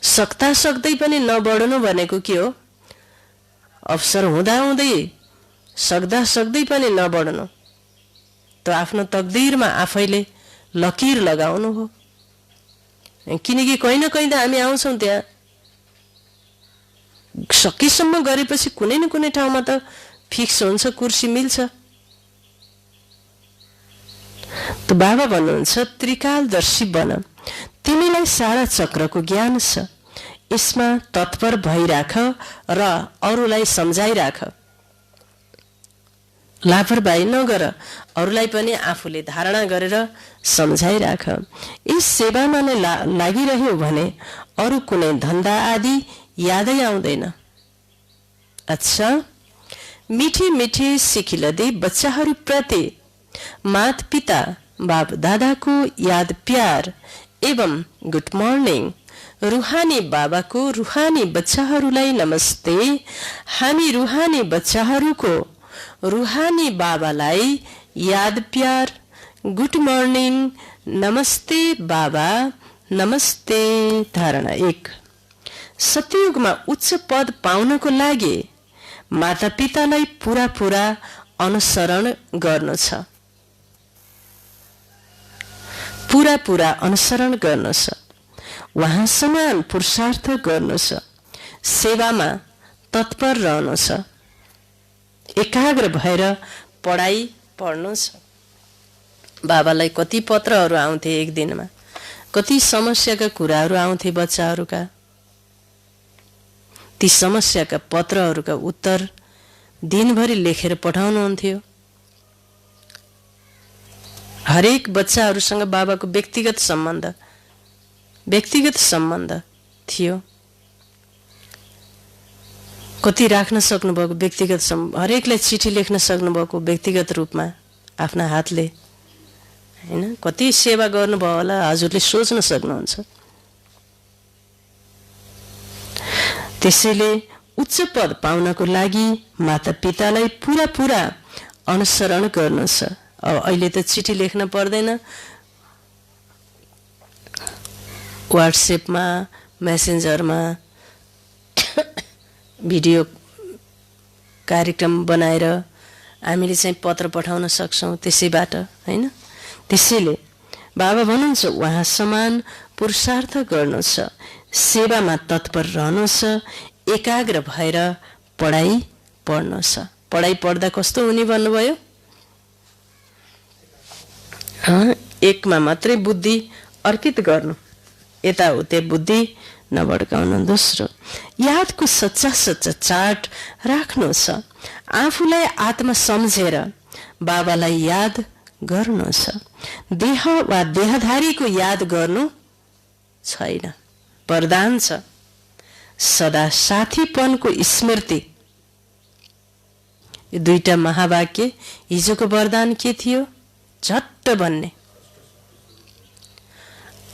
सक्दा सक्दै पनि नबढ्नु भनेको के हो? अवसर हुँदा हुँदै सक्दा सक्दै पनि नबढ्नु त आफ्नो तकदीरमा आफैले लकीर लगाउनु हो। किनकि कहीँ न कहीँ त हामी आउँछौँ त्यहाँ, सकेसम्म गरेपछि कुनै न कुनै ठाउँमा त फिक्स हुन्छ, कुर्सी मिल्छ। त बाबा भन्नुहुन्छ त्रिकालदर्शी बन, तिमीलाई सारा चक्रको ज्ञान छ, यसमा तत्पर भइराख र अरूलाई सम्झाइराख। लापरवाही नगर, अरूलाई पनि आफूले धारणा गरेर सम्झाइराख। यस सेवामा नै लागिरह्यो भने अरू कुनै धन्दा आदि यादै आउँदैन। अच्छा, मिठी मिठी सिकिलदी बच्चाहरूप्रति मात पिता बाप दादाको याद प्यार एवं गुड मर्निङ। रुहानी बाबाको रुहानी बच्चाहरूलाई नमस्ते। हामी रुहानी बच्चाहरूको रुहानी बाबालाई याद प्यार, गुड मर्निङ, नमस्ते बाबा, नमस्ते। धारणा 1। सत्ययुगमा उच्च पद पाउनको लागि माता पितालाई पूरा पूरा अनुसरण गर्नु छ, पूरा पूरा अनुसरण गर्नु छ, वहाँ समान पुरुषार्थ गर्नु छ, सेवामा तत्पर रहनु छ, एकाग्र भएर पढाइ पढ्नु छ। बाबालाई कति पत्रहरू आउँथे एक दिनमा, कति समस्याका कुराहरू आउँथे बच्चाहरूका। ती समस्याका पत्रहरूका उत्तर दिनभरि लेखेर पठाउनुहुन्थ्यो। हरेक बच्चाहरूसँग बाबाको व्यक्तिगत सम्बन्ध थियो। कति राख्न सक्नुभएको व्यक्तिगत हरेकलाई चिठी लेख्न सक्नुभएको व्यक्तिगत रूपमा आफ्ना हातले, हैन, कति सेवा गर्नुभयो होला हजुरले सोच्न सक्नुहुन्छ। त्यसैले उच्च पद पाउनको लागि माता पितालाई पूरा पूरा अनुसरण गर्नु छ। अब अहिले त चिठी लेख्न पर्दैन, व्हाट्सएपमा, मेसेन्जरमा भिडियो कार्यक्रम बनाएर हामीले चाहिँ पत्र पठाउन सक्छौँ त्यसैबाट, हैन? त्यसैले बाबा भन्नुहुन्छ उहाँ समान पुरुषार्थ गर्नु छ, सेवामा तत्पर रहनु छ, एकाग्र भएर पढाइ पढ्नु छ। पढाइ पढ्दा कस्तो हुने भन्नुभयो? एकमा मात्रै बुद्धि अर्पित गर्नु, यताउति बुद्धि नभड्काउनु। दोस्रो, यादको सच्चा सच्चा चार्ट राख्नु छ, आफूलाई आत्मा सम्झेर बाबालाई याद गर्नु छ। देह वा देहधारीको याद गर्नु छैन, वरदान छ। सदा साथीपनको स्मृति। यो दुईटा महावाक्य। हिजोको वरदान के थियो? झट्ट भन्ने,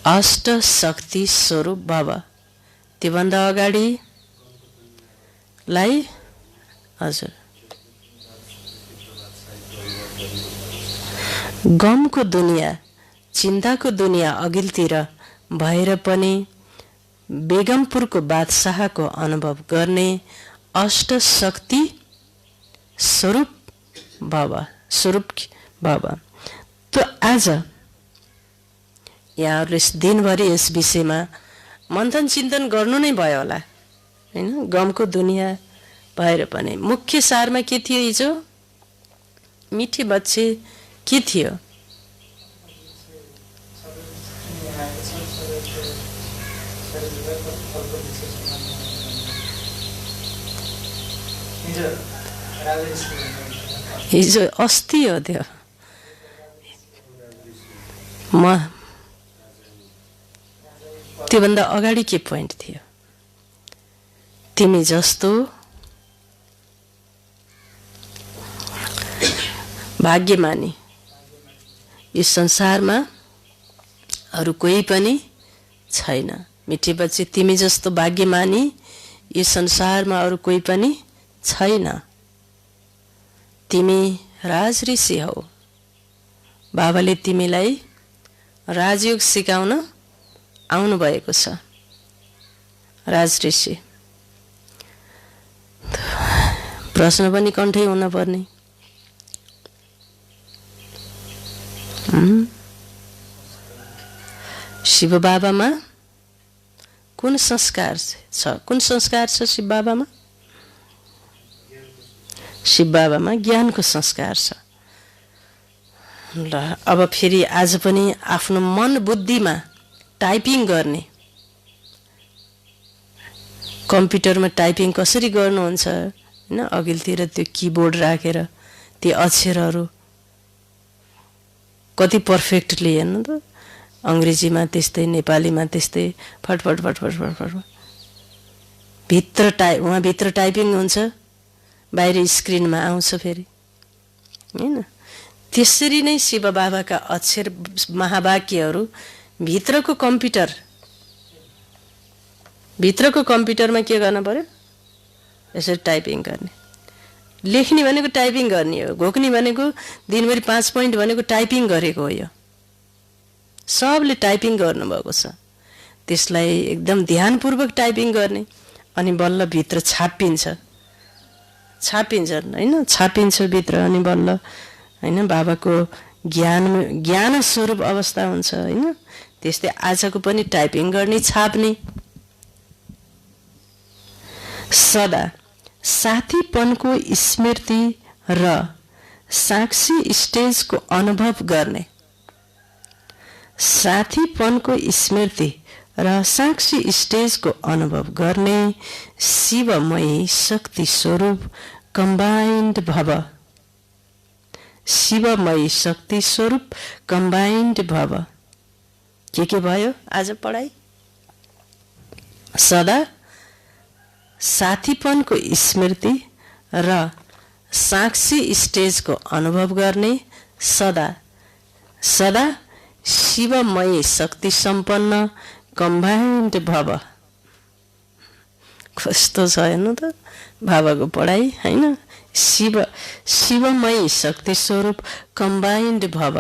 अष्ट शक्ति स्वरूप बाबा। त्योभन्दा अगाडिलाई हजुर गमको दुनियाँ, चिन्ताको दुनियाँ अघिल्तिर भएर पनि बेगमपुरको बादशाहको अनुभव गर्ने अष्ट शक्ति स्वरूप बाबा, त आज यहाँहरूले दिनभरि यस विषयमा मन्थन चिन्तन गर्नु नै भयो होला, हैन? गमको दुनियाँ भएर पनि मुख्य सारमा के थियो हिजो? मिठी बच्चे के थियो? हिजो अस्ति हो त्यो। त्योभन्दा अगाडि के पोइन्ट थियो? तिमी जस्तो भाग्यमानी यो संसारमा अरू कोही पनि छैन। मिठी बच्ची, तिमी जस्तो भाग्यमानी यो संसारमा अरू कोही पनि छैन। तिमी राजऋषि हौ। बाबाले तिमीलाई राजयोग सिकाउन आउनु भएको छ। राजऋषि प्रश्न पनि कण्ठै हुन पर्ने। शिव बाबामा कुन संस्कार छ? कुन संस्कार छ शिव बाबामा? शिव बाबामा ज्ञानको संस्कार छ। ल अब फेरि आज पनि आफ्नो मन बुद्धिमा टाइपिङ गर्ने, कम्प्युटरमा टाइपिङ कसरी गर्नुहुन्छ, हैन? अघिल्तिर त्यो किबोर्ड राखेर ती अक्षरहरू कति पर्फेक्टली, हेर्नु त। अङ्ग्रेजीमा त्यस्तै, नेपालीमा त्यस्तै, फटफट फटफट फटफट भित्र उहाँ भित्र टाइपिङ हुन्छ, बाहिर स्क्रिनमा आउँछ फेरि, हैन? त्यसरी नै शिव बाबाका अक्षर महावाक्यहरू भित्रको कम्प्युटरमा के गर्न पर्यो? यसरी टाइपिङ गर्ने। लेख्ने भनेको टाइपिङ गर्ने हो, घोक्ने भनेको दिनभरि 5 पोइन्ट भनेको टाइपिङ गरेको हो। यो सबले टाइपिङ गर्नुभएको छ। त्यसलाई एकदम ध्यानपूर्वक टाइपिङ गर्ने, अनि बल्ल भित्र छापिन्छ, हैन? छापिन्छ भित्र, अनि बल्ल, हैन? बाबाको ज्ञान स्वरूप अवस्था हुन्छ, हैन? त्यस्तै आजको पनि टाइपिङ गर्ने, छाप्ने। सदा साथीपनको स्मृति र साक्षी स्टेजको अनुभव गर्ने। साथीपनको स्मृति र साक्षी स्टेजको अनुभव गर्ने शिवमयी शक्ति स्वरूप कम्बाइन्ड भव। शिवमयी शक्ति स्वरूप कम्बाइन्ड भव। के भयो आज पढाइ? सदा साथीपनको स्मृति र साक्षी स्टेजको अनुभव गर्ने, सदा शिवमयी शक्ति सम्पन्न कम्बाइन्ड भव। कस्तो छ हेर्नु त बाबाको पढाइ, हैन? शिवमयी शक्ति स्वरूप कम्बाइन्ड भव।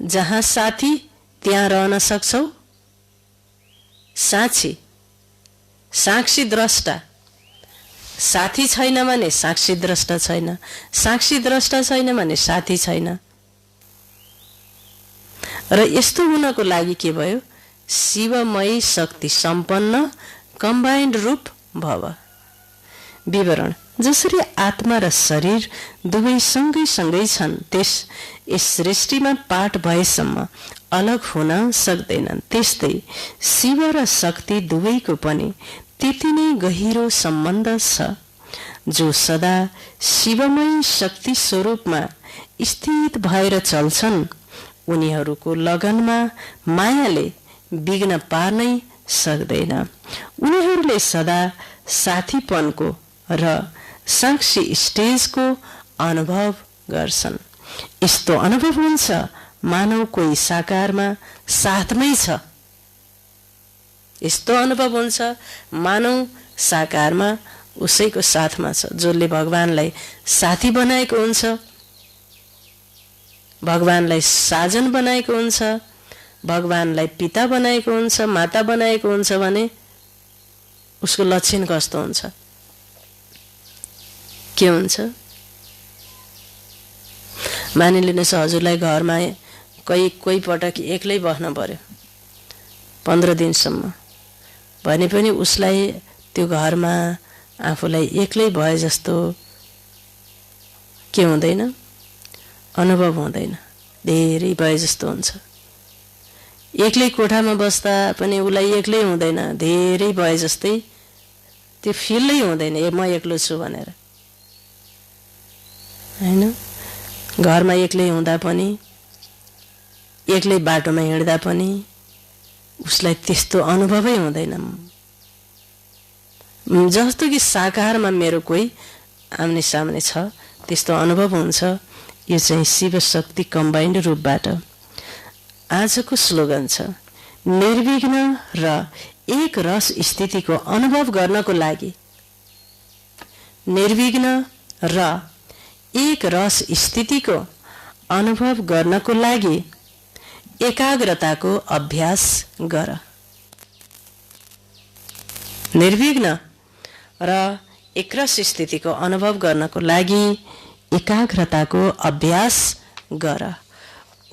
जहाँ साथी त्यहाँ रहन सक्छौ। साक्षी द्रष्टा साथी छैन भने साक्षी द्रष्टा छैन, साक्षी द्रष्टा छैन भने साथी छैन। र यस्तो हुनको लागि के भयो? शिवमयी शक्ति सम्पन्न कम्बाइन्ड रूप भव। विवरण: जसरी आत्मा र शरीर दुवै सँगै सँगै छन्, यस सृष्टिमा पाठ भएसम्म अलग हुन सक्दैनन्, त्यस्तै शिव र शक्ति दुवैको पनि त्यति नै गहिरो सम्बन्ध छ। जो सदा शिवमय शक्ति स्वरूपमा स्थित भएर चल्छन्, उनीहरूको लगनमा मायाले विघ्न पार्नै सक्दैन। उनीहरूले सदा साथीपनको र साक्षी स्टेजको अनुभव गर्छन्। यस्तो अनुभव हुन्छ मानव कोही साकारमा साथमै छ। यस्तो अनुभव हुन्छ मानव साकारमा उसैको साथमा छ, जसले भगवानलाई साथी बनाएको हुन्छ, भगवानलाई साजन बनाएको हुन्छ, भगवानलाई पिता बनाएको हुन्छ, माता बनाएको हुन्छ भने उसको लक्षण कस्तो हुन्छ? के हुन्छ? मानिलिनुहोस् हजुरलाई घरमा कोही पटक एक्लै बस्न पर्यो 15 दिनसम्म भने पनि उसलाई त्यो घरमा आफूलाई एक्लै भए जस्तो के हुँदैन? अनुभव हुँदैन, धेरै भए जस्तो हुन्छ। एक्लै कोठामा बस्दा पनि उसलाई एक्लै हुँदैन, धेरै भए जस्तै त्यो फिलै हुँदैन म एक्लो छु भनेर, हैन? घरमा एक्लै हुँदा पनि, एक्लै बाटोमा हिँड्दा पनि उसलाई त्यस्तो अनुभवै हुँदैन। जस्तो कि साकारमा मेरो कोही आम्ने सामने छ, त्यस्तो अनुभव हुन्छ। यो चाहिँ शिव शक्ति कम्बाइन्ड रूपबाट। आजको स्लोगन छ, निर्विघ्न र एक रस स्थितिको अनुभव गर्नको लागि, निर्विघ्न र एक रस स्थितिको अनुभव गर्नको लागि एकाग्रताको अभ्यास गर। निर्विघ्न र एकरस स्थितिको अनुभव गर्नको लागि एकाग्रताको अभ्यास गर।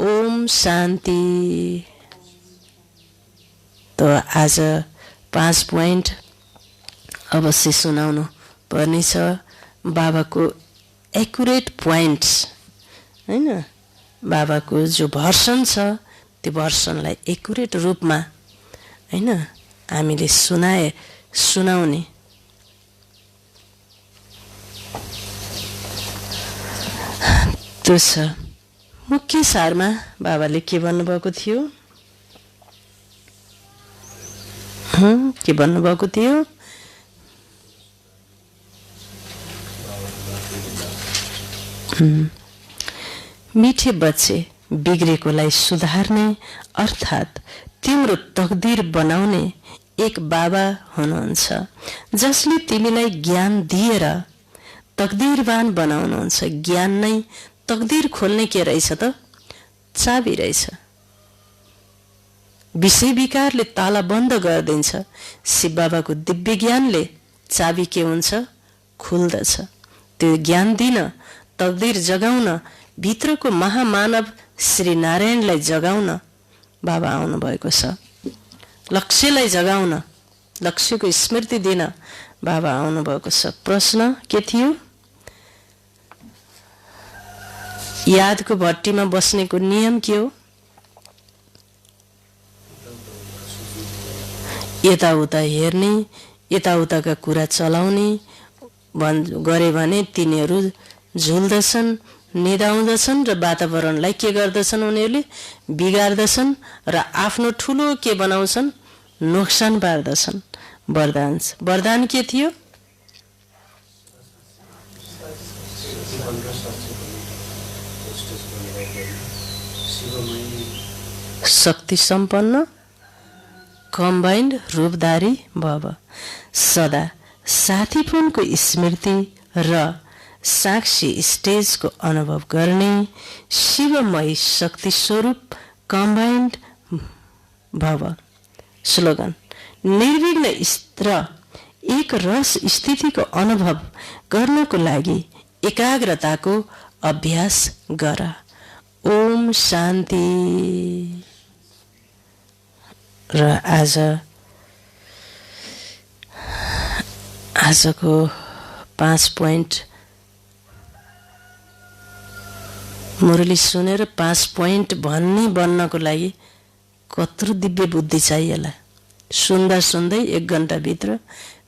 ओम शान्ति। तो आज 5 पोइन्ट अवश्य सुनाउनु पर्नेछ। बाबाको एक्युरेट पोइन्ट्स, हैन? बाबाको जो भर्सन छ त्यो भर्सनलाई एक्युरेट रूपमा, हैन, हामीले सुनाउने। त्यो छ। मुख्य सारमा बाबाले के भन्नुभएको थियो? के भन्नुभएको थियो? मीठे बच्चे, बिग्रेकोलाई सुधार्ने अर्थात् तिम्रो तकदीर बनाउने एक बाबा हुनुहुन्छ, जसले तिमीलाई ज्ञान दिएर तकदीरवान बनाउनुहुन्छ। ज्ञान नै तकदीर खोल्ने के रहेछ त? चाबी रहेछ। विषय विकारले ताला बन्द गरिदिन्छ, शिव बाबाको दिव्य ज्ञानले चाबी के हुन्छ? खुल्दछ। त्यो ज्ञान दिन, तकदीर जगाउन, भित्रको महामानव श्री नारायणलाई जगाउन बाबा आउनु भएको छ। लक्ष्यलाई जगाउन, लक्ष्यको स्मृति दिन बाबा आउनु भएको छ। प्रश्न के थियो? यादको भट्टीमा बस्नेको नियम के हो? यताउता हेर्ने, यताउताका कुरा चलाउने गरे भने तिनीहरू झुल्दछन्, निदाउँदछन् र वातावरणलाई के गर्दछन्? उनीहरूले बिगार्दछन् र आफ्नो ठुलो के बनाउँछन्? नोक्सान पार्दछन्। वरदान के थियो? शक्ति सम्पन्न कम्बाइन्ड रूपधारी भव। सदा साथीपनको स्मृति र साक्षी स्टेजको अनुभव गर्ने शिवमय शक्ति स्वरूप कम्बाइन्ड भव। स्लोगन: निर्विघ्न र एक रस स्थितिको अनुभव गर्नको लागि एकाग्रताको अभ्यास गर। ओम शान्ति। र आजको 5 पोइन्ट मुरली सुनेर 5 पोइन्ट भन्ने बन्नको लागि कत्रो दिव्य बुद्धि चाहिएला। सुन्दा सुन्दै 1 घण्टाभित्र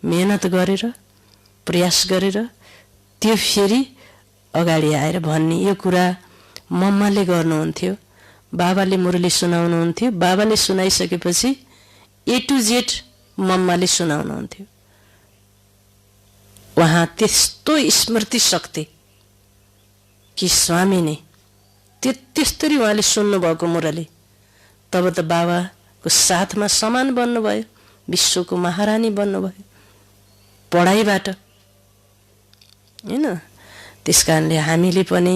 मेहनत गरेर प्रयास गरेर त्यो फेरि अगाडि आएर भन्ने यो कुरा मम्माले गर्नुहुन्थ्यो, बाबाले मुरली सुनाउनुहुन्थ्यो। बाबाले सुनाइसकेपछि A to Z मम्माले सुनाउनुहुन्थ्यो। वहाँ त्यस्तो स्मृति शक्ति कि स्वामीले त्यस्तरी उहाँले सुन्नुभएको मुरली। तब त बाबाको साथमा समान बन्नुभयो, विश्वको महारानी बन्नुभयो पढाइबाट, हैन? त्यसकारणले हामीले पनि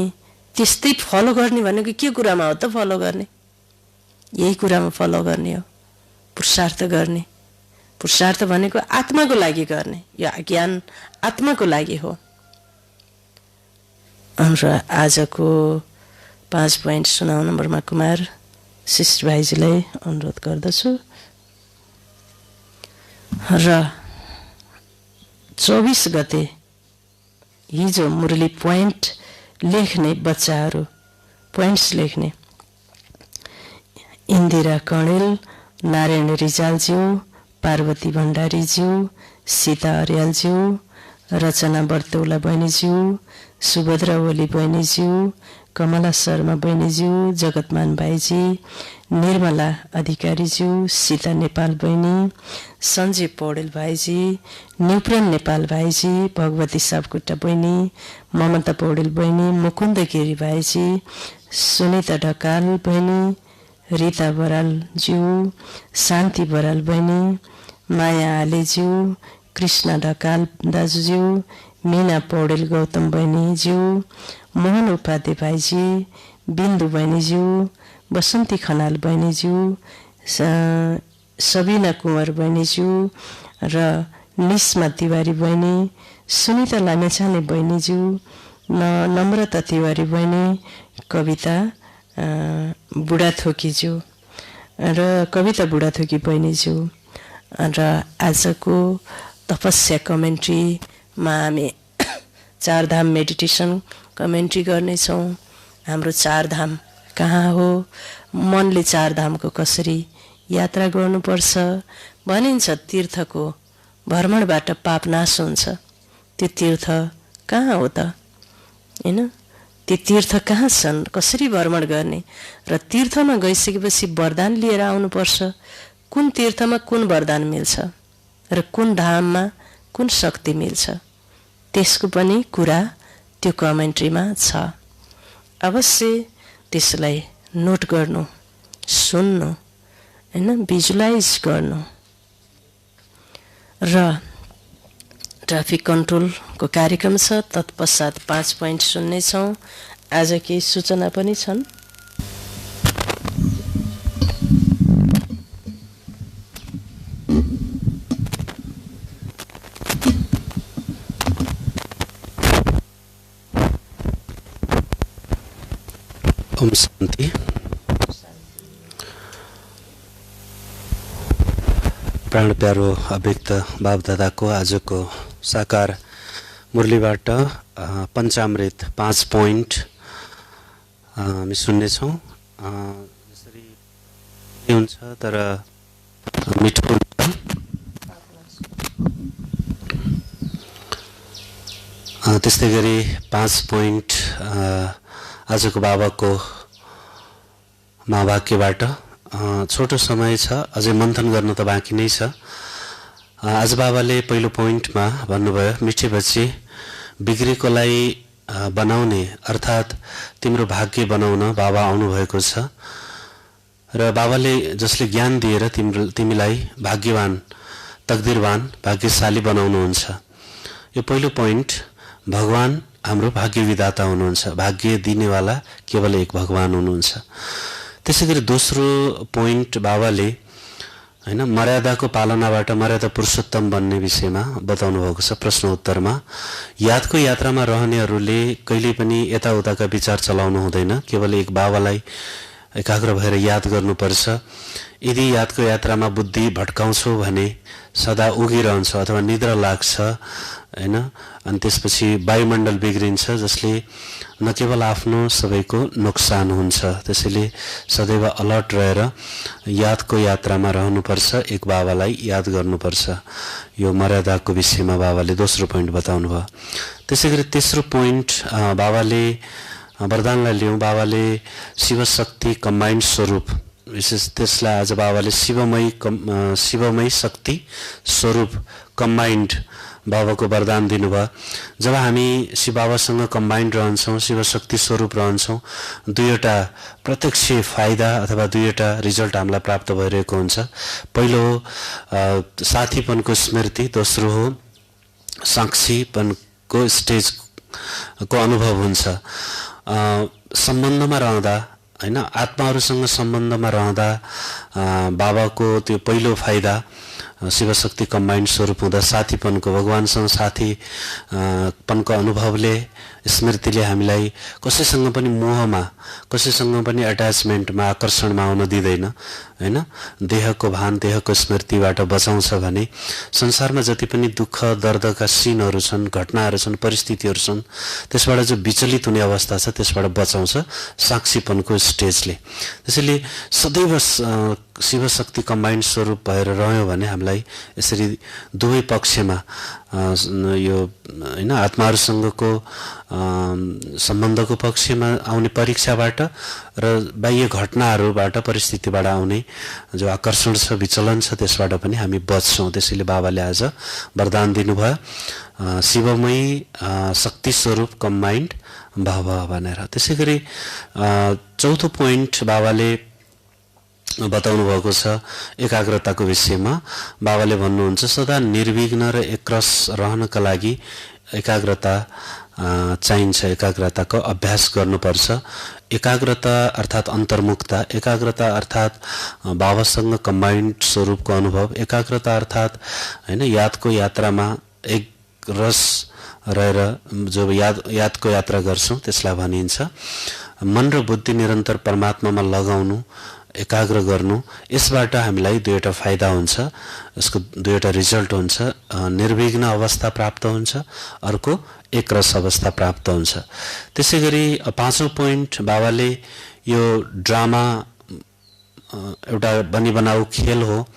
त्यस्तै फलो गर्ने भनेको के कुरामा हो त फलो गर्ने? यही कुरामा फलो गर्ने हो, पुरुषार्थ गर्ने। पुरुषार्थ भनेको आत्माको लागि गर्ने, यो ज्ञान आत्माको लागि हो। र आजको 5 पोइन्ट सुनाउन ब्रह्मा कुमार शिष्ट भाइजीलाई अनुरोध गर्दछु। र 24 गते हिजो मुरली पोइन्ट लेख्ने बच्चाहरू, पोइन्ट्स लेख्ने इन्दिरा कणेल, नारायण रिजालज्यू, पार्वती भण्डारीज्यू, सीता अर्यालज्यू, रचना बर्तौला बहिनीज्यू, सुभद्रा ओली बहिनीज्यू, कमला शर्मा बहिनीज्यू, जगतमान भाइजी, निर्मला अधिकारीज्यू, सीता नेपाल बहिनी, सञ्जीव पौडेल भाइजी, न्युप्रेम नेपाल भाइजी, भगवती सापकोटा बहिनी, ममता पौडेल बहिनी, मुकुन्द गिरी भाइजी, सुनिता ढकाल बहिनी, रीता बरालज्यू, शान्ति बराल बहिनी, माया आलेज्यू, कृष्ण ढकाल दाजुज्यू, मीना पौडेल गौतम बहिनीज्यू, मोहन उपाध्याय भाइजी, बिन्दु बहिनीज्यू, बसन्ती खनाल बहिनीज्यू, सबिना कुँवर बहिनीज्यू र निस्मा तिवारी बहिनी, सुनिता लामेछाने बहिनीज्यू, नम्रता तिवारी बहिनी, कविता बुढाथोकीज्यू र कविता बुढाथोकी बहिनीज्यू। र आजको तपस्या कमेन्ट्रीमा हामी 4 धाम मेडिटेसन कमेन्ट्री गर्नेछौँ। हाम्रो 4 धाम कहाँ हो, मनले 4 धामको कसरी यात्रा गर्नुपर्छ भनिन्छ। तीर्थको भ्रमणबाट पाप नाश हुन्छ। त्यो तीर्थ कहाँ हो त, हैन? ती तीर्थ कहाँ छन्, कसरी भ्रमण गर्ने? र तीर्थमा गइसकेपछि वरदान लिएर आउनुपर्छ। कुन तीर्थमा कुन वरदान मिल्छ र कुन धाममा कुन शक्ति मिल्छ, त्यसको पनि कुरा त्यो कमेन्ट्रीमा छ। अवश्य त्यसलाई नोट गर्नु, सुन्नु, हैन? भिजुलाइज गर्नु। र ट्राफिक कन्ट्रोलको कार्यक्रम छ, तत्पश्चात 5 पोइन्ट सुन्नेछौँ। आज केही सूचना पनि छन्। ओम शान्ति। प्राण प्यारो अव्यक्त बाप दादाको आजको साकार मुरलीबाट पञ्चामृत 5 पोइन्ट हामी सुन्नेछौँ। जसरी हुन्छ तर मिठो हुन्छ। त्यस्तै गरी 5 पोइन्ट आजको बाबाको महावाक्यबाट छोटो समय छ, अझै मन्थन गर्नु त बाँकी नै छ। आज बाबाले पहिलो पोइन्टमा भन्नुभयो, मिठे बच्ची बिग्रेकोलाई बनाउने अर्थात् तिम्रो भाग्य बनाउन बाबा आउनुभएको छ र बाबाले जसले ज्ञान दिएर तिमीलाई भाग्यवान, तकदिरवान, भाग्यशाली बनाउनुहुन्छ। यो पहिलो पोइन्ट, भगवान हाम्रो भाग्य विधाता हुनुहुन्छ। भाग्य दिनेवाला केवल एक भगवान हुनुहुन्छ। त्यसै गरी दोस्रो पोइन्ट बाबाले हैन मर्यादाको पालनाबाट मर्यादा पुरुषोत्तम बन्ने विषयमा बताउनु भएको छ प्रश्न उत्तरमा। यादको यात्रामा रहनेहरूले कहिल्यै पनि यताउताका विचार चलाउनु हुँदैन, केवल एक बाबालाई एकाग्र भएर याद गर्नुपर्छ। यदि यादको यात्रामा बुद्धि भट्काउँछौ भने सदा उगिरहन्छ अथवा निद्रा लाग्छ हैन, अनि त्यसपछि वायुमण्डल बिग्रिन्छ, जसले न केवल आफ्नो सबैको नोक्सान हुन्छ। त्यसैले सदैव अलर्ट रहेर यादको यात्रामा रहनुपर्छ, एक बाबालाई याद गर्नुपर्छ। यो मर्यादाको विषयमा बाबाले दोस्रो पोइन्ट बताउनु भयो। त्यसैगरी तेस्रो पोइन्ट बाबाले वरदानलाई लियौँ। बाबाले शिवशक्ति कम्बाइन्ड स्वरूप, विशेष त्यसलाई आज बाबाले शिवमय शक्ति स्वरूप कम्बाइन्ड बाबाको वरदान दिनुभयो। जब हामी शिव बाबासँग कम्बाइन्ड रहन्छौँ, शिवशक्ति स्वरूप रहन्छौँ, दुईवटा प्रत्यक्ष फाइदा अथवा दुईवटा रिजल्ट हामीलाई प्राप्त भइरहेको हुन्छ। पहिलो हो साथीपनको स्मृति, दोस्रो हो साक्षीपनको स्टेजको अनुभव हुन्छ। सम्बन्धमा रहँदा हैन, आत्माहरूसँग सम्बन्धमा रहँदा बाबाको त्यो पहिलो फाइदा शिवशक्ति कम्बाइन्ड स्वरूप हुँदा साथीपनको, भगवानसँग साथीपनको अनुभवले, स्मृतिले हामीलाई कसैसँग पनि मोहमा, कसैसँग पनि एट्याचमेन्टमा, आकर्षणमा आउन दिँदैन हैन। देहको भान, देहको स्मृतिबाट बचाउँछ भने संसारमा जति पनि दुःख दर्दका सिनहरू छन्, घटनाहरू छन्, परिस्थितिहरू छन्, त्यसबाट जो विचलित हुने अवस्था छ त्यसबाट बचाउँछ साक्षीपनको स्टेजले। त्यसैले सदैव शिवशक्ति कम्बाइन्ड स्वरूप भएर रह्यो भने हामीलाई यसरी दुवै पक्षमा यो हैन आत्माहरूसँगको सम्बन्धको पक्षमा आउने परीक्षाबाट र बाह्य घटनाहरूबाट, परिस्थितिबाट आउने जो आकर्षण छ, विचलन छ, त्यसबाट पनि हामी बच्छौँ। त्यसैले बाबाले आज वरदान दिनुभयो शिवमय शक्ति स्वरूप कम्बाइन्ड भव भनेर। त्यसैगरी चौथो पोइन्ट बाबाले बताउनु भएको छ एकाग्रताको विषयमा। बाबाले भन्नुहुन्छ सदा निर्विघ्न र एकरस रहनका लागि एकाग्रता चाहिन्छ, एकाग्रताको अभ्यास गर्नुपर्छ। एकाग्रता अर्थात् अन्तर्मुखता, एकाग्रता अर्थात् बाबासँग कम्बाइन्ड स्वरूपको अनुभव, एकाग्रता अर्थात् हैन यादको यात्रामा एक रस रहेर जो यादको यात्रा गर्छौँ त्यसलाई भनिन्छ। मन र बुद्धि निरन्तर परमात्मामा लगाउनु, एकाग्र गर्नु, यसबाट हामीलाई दुईवटा फाइदा हुन्छ, यसको दुईवटा रिजल्ट हुन्छ। निर्विघ्न अवस्था प्राप्त हुन्छ, अर्को एकरस अवस्था प्राप्त हुन्छ। त्यसैगरी पाँचौं पोइन्ट बाबाले यो ड्रामा एउटा बनी बनाऊ खेल हो,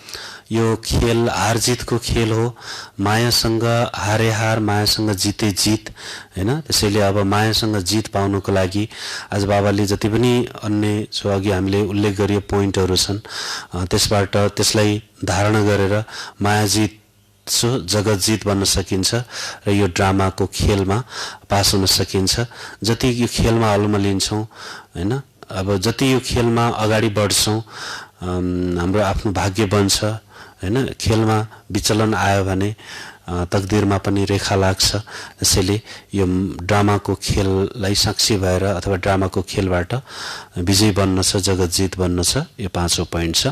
यो खेल हार जितको खेल हो। मायासँग हारे हार, मायासँग जिते जित हैन। त्यसैले अब मायासँग जित पाउनको लागि आज बाबाले जति पनि अन्य जो अघि हामीले उल्लेख गरिए पोइन्टहरू छन् त्यसबाट त्यसलाई धारणा गरेर माया जित जगत जित बन्न सकिन्छ र यो ड्रामाको खेलमा पास हुन सकिन्छ। जति यो खेलमा अल्मलिन्छौँ हैन, अब जति यो खेलमा अगाडि बढ्छौँ हाम्रो आफ्नो भाग्य बन्छ हैन। खेलमा विचलन आयो भने तकदिरमा पनि रेखा लाग्छ। त्यसैले यो ड्रामाको खेललाई साक्षी भएर अथवा ड्रामाको खेलबाट विजय बन्न छ, जगत जित बन्न छ। यो पाँचौं पोइन्ट छ।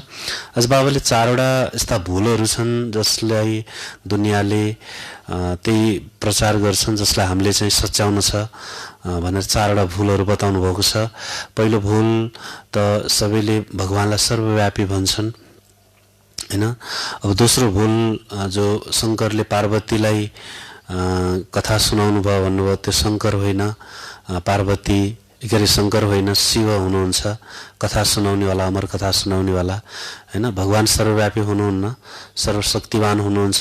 आज बाबाले चारवटा यस्ता भुलहरू छन् जसलाई दुनियाँले त्यही प्रचार गर्छन्, जसलाई हामीले चाहिँ सच्याउन छ भनेर चारवटा भुलहरू बताउनु भएको छ। पहिलो भुल त सबैले भगवानलाई सर्वव्यापी भन्छन् हैन। अब दोस्रो भुल जो शङ्करले पार्वतीलाई कथा सुनाउनु भयो भन्नुभयो, त्यो शङ्कर होइन, पार्वती के अरे शङ्कर होइन, शिव हुनुहुन्छ, कथा सुनाउनेवाला, अमर कथा सुनाउनेवाला हैन। भगवान सर्वव्यापी हुनुहुन्न, सर्वशक्तिवान हुनुहुन्छ,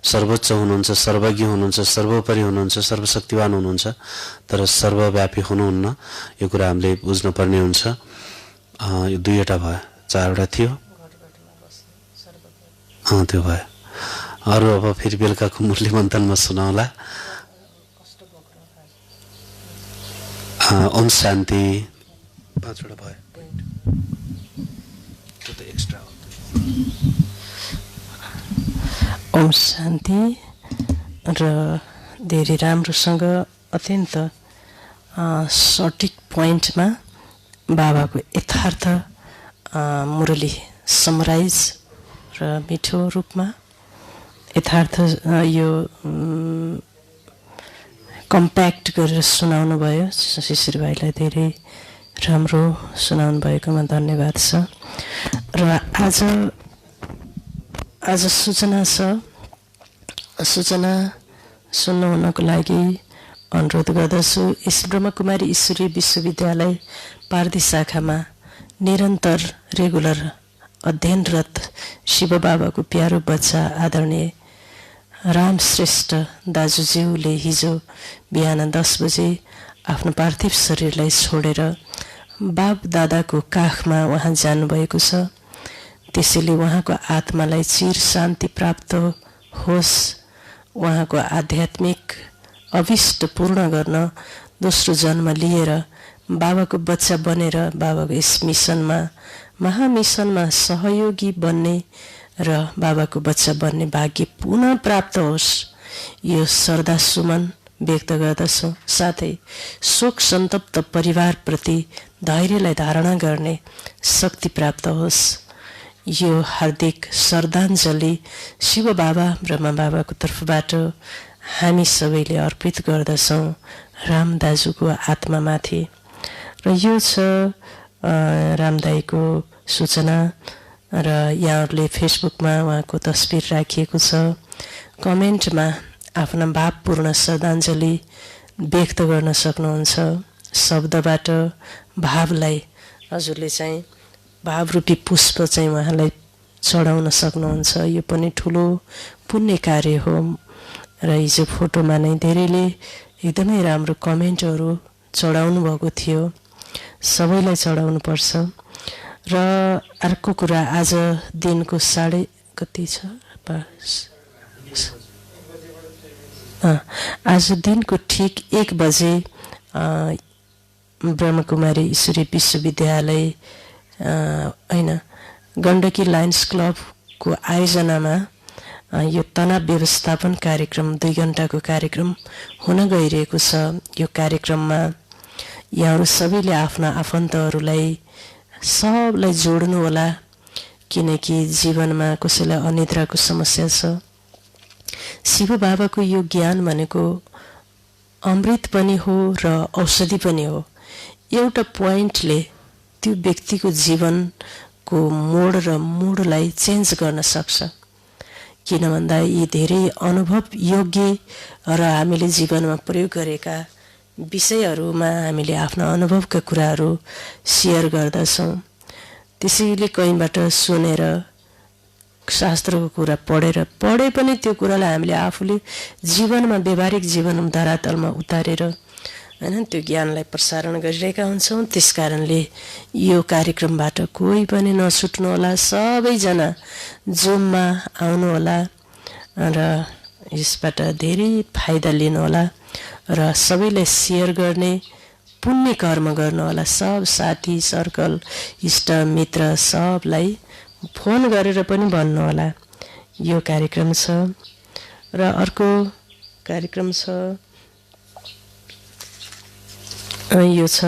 सर्वोच्च हुनुहुन्छ, सर्वज्ञ हुनुहुन्छ, सर्वोपरि हुनुहुन्छ, सर्वशक्तिवान हुनुहुन्छ, तर सर्वव्यापी हुनुहुन्न। यो कुरा हामीले बुझ्नुपर्ने हुन्छ। यो दुईवटा भयो, चारवटा थियो, त्यो भयो। अरू अब फेरि बेलुकाको मुरली मन्थनमा सुनाउला। ओम शान्ति, पाँचवटा भयो, त्यो त एक्स्ट्रा हो। ओम शान्ति र धेरै राम्रोसँग अत्यन्त सटिक पोइन्टमा बाबाको यथार्थ मुरली समराइज र र मिठो रूपमा यथार्थ यो कम्प्याक्ट गरेर सुनाउनु भयो। शिशिर भाइलाई धेरै राम्रो सुनाउनु भएकोमा धन्यवाद छ। र आज सूचना छ। सूचना सुन्नु हुनको लागि अनुरोध गर्दछु। यस ब्रह्मकुमारी ईश्वरीय विश्वविद्यालय पार्दी शाखामा निरन्तर रेगुलर अध्ययनरत शिव बाबाको प्यारो बच्चा आदरणीय राम श्रेष्ठ दाजुज्यूले हिजो बिहान 10 बजे आफ्नो पार्थिव शरीरलाई छोडेर बाप दादाको काखमा उहाँ जानुभएको छ। त्यसैले उहाँको आत्मालाई चिर शान्ति प्राप्त होस्, उहाँको आध्यात्मिक अभिष्ट पूर्ण गर्न दोस्रो जन्म लिएर बाबाको बच्चा बनेर बाबाको यस मिसनमा महामिसनमा सहयोगी बन्ने र बाबाको बच्चा बन्ने भाग्य पुनः प्राप्त होस्, यो श्रद्धा सुमन व्यक्त गर्दछौँ। साथै शोक सन्तप्त परिवारप्रति धैर्यलाई धारणा गर्ने शक्ति प्राप्त होस्, यो हार्दिक श्रद्धाञ्जली शिव बाबा ब्रह्मा बाबाको तर्फबाट हामी सबैले अर्पित गर्दछौँ राम दाजुको आत्मामाथि। र यो छ रामदाईको सूचना। र यहाँहरूले फेसबुकमा उहाँको तस्बिर राखिएको छ। कमेन्टमा आफ्ना भावपूर्ण श्रद्धाञ्जली व्यक्त गर्न सक्नुहुन्छ। शब्दबाट भावलाई हजुरले चाहिँ भावरूपी पुष्प चाहिँ उहाँलाई चढाउन सक्नुहुन्छ। यो पनि ठुलो पुण्य कार्य हो। र हिजो फोटोमा नै धेरैले एकदमै राम्रो कमेन्टहरू चढाउनु भएको थियो। सबैलाई चढाउनु पर्छ। र अर्को कुरा, आज दिनको साढे कति छ, आज दिनको ठिक 1 बजे ब्रह्मकुमारी ईश्वरीय विश्वविद्यालय होइन गण्डकी लायन्स क्लबको आयोजनामा यो तनाव व्यवस्थापन कार्यक्रम 2 घण्टाको कार्यक्रम हुन गइरहेको छ। यो कार्यक्रममा यहाँहरू सबैले आफ्ना आफन्तहरूलाई सबलाई जोड्नु होला, किनकि जीवनमा कसैलाई अनिद्राको समस्या छ। शिव बाबाको यो ज्ञान भनेको अमृत पनि हो र औषधि पनि हो। एउटा पोइन्टले त्यो व्यक्तिको जीवनको मोड र मुडलाई चेन्ज गर्न सक्छ। किन भन्दा यी धेरै अनुभव योग्य र हामीले जीवनमा प्रयोग गरेका विषयहरूमा हामीले आफ्ना अनुभवका कुराहरू सेयर गर्दछौँ। त्यसैले कहीँबाट सुनेर शास्त्रको कुरा पढे पनि त्यो कुरालाई हामीले आफूले जीवनमा व्यावहारिक जीवनमा धरातलमा उतारेर होइन त्यो ज्ञानलाई प्रसारण गरिरहेका हुन्छौँ। त्यस कारणले यो कार्यक्रमबाट कोही पनि नछुट्नु होला, सबैजना जुममा आउनु होला र यसबाट धेरै फाइदा लिनु होला र सबैलाई सेयर गर्ने पुण्य कर्म गर्नु होला। सब साथी सर्कल इष्ट मित्र सबलाई फोन गरेर पनि भन्नु होला यो कार्यक्रम छ। र अर्को कार्यक्रम छ, यो छ,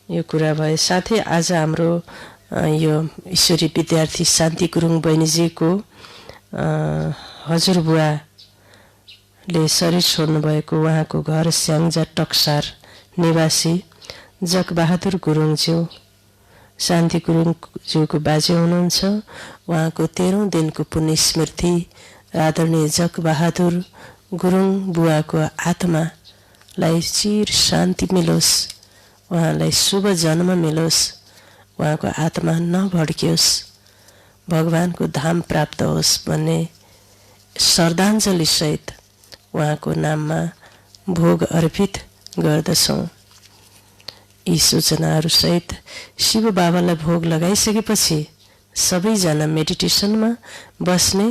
यो कुरा भयो। साथै आज हाम्रो यो ईश्वरी विद्यार्थी शान्ति गुरुङ बहिनीजीको हजुरबुवाले शरीर छोड्नु भएको उहाँको घर स्याङ्जा टक्सार निवासी जगबहादुर गुरुङज्यू, शान्ति गुरुङज्यूको बाजे हुनुहुन्छ। उहाँको 13औं दिनको पुण्य स्मृति आदरणीय जगबहादुर गुरुङ बुवाको आत्मालाई चिर शान्ति मिलोस्, उहाँलाई शुभ जन्म मिलोस्, उहाँको आत्मा नभड्कियोस्, भगवानको धाम प्राप्त होस् भन्ने श्रद्धाञ्जली सहित उहाँको नाममा भोग अर्पित गर्दछौँ। यी सूचनाहरू सहित शिव बाबालाई भोग लगाइसकेपछि सबैजना मेडिटेसनमा बस्ने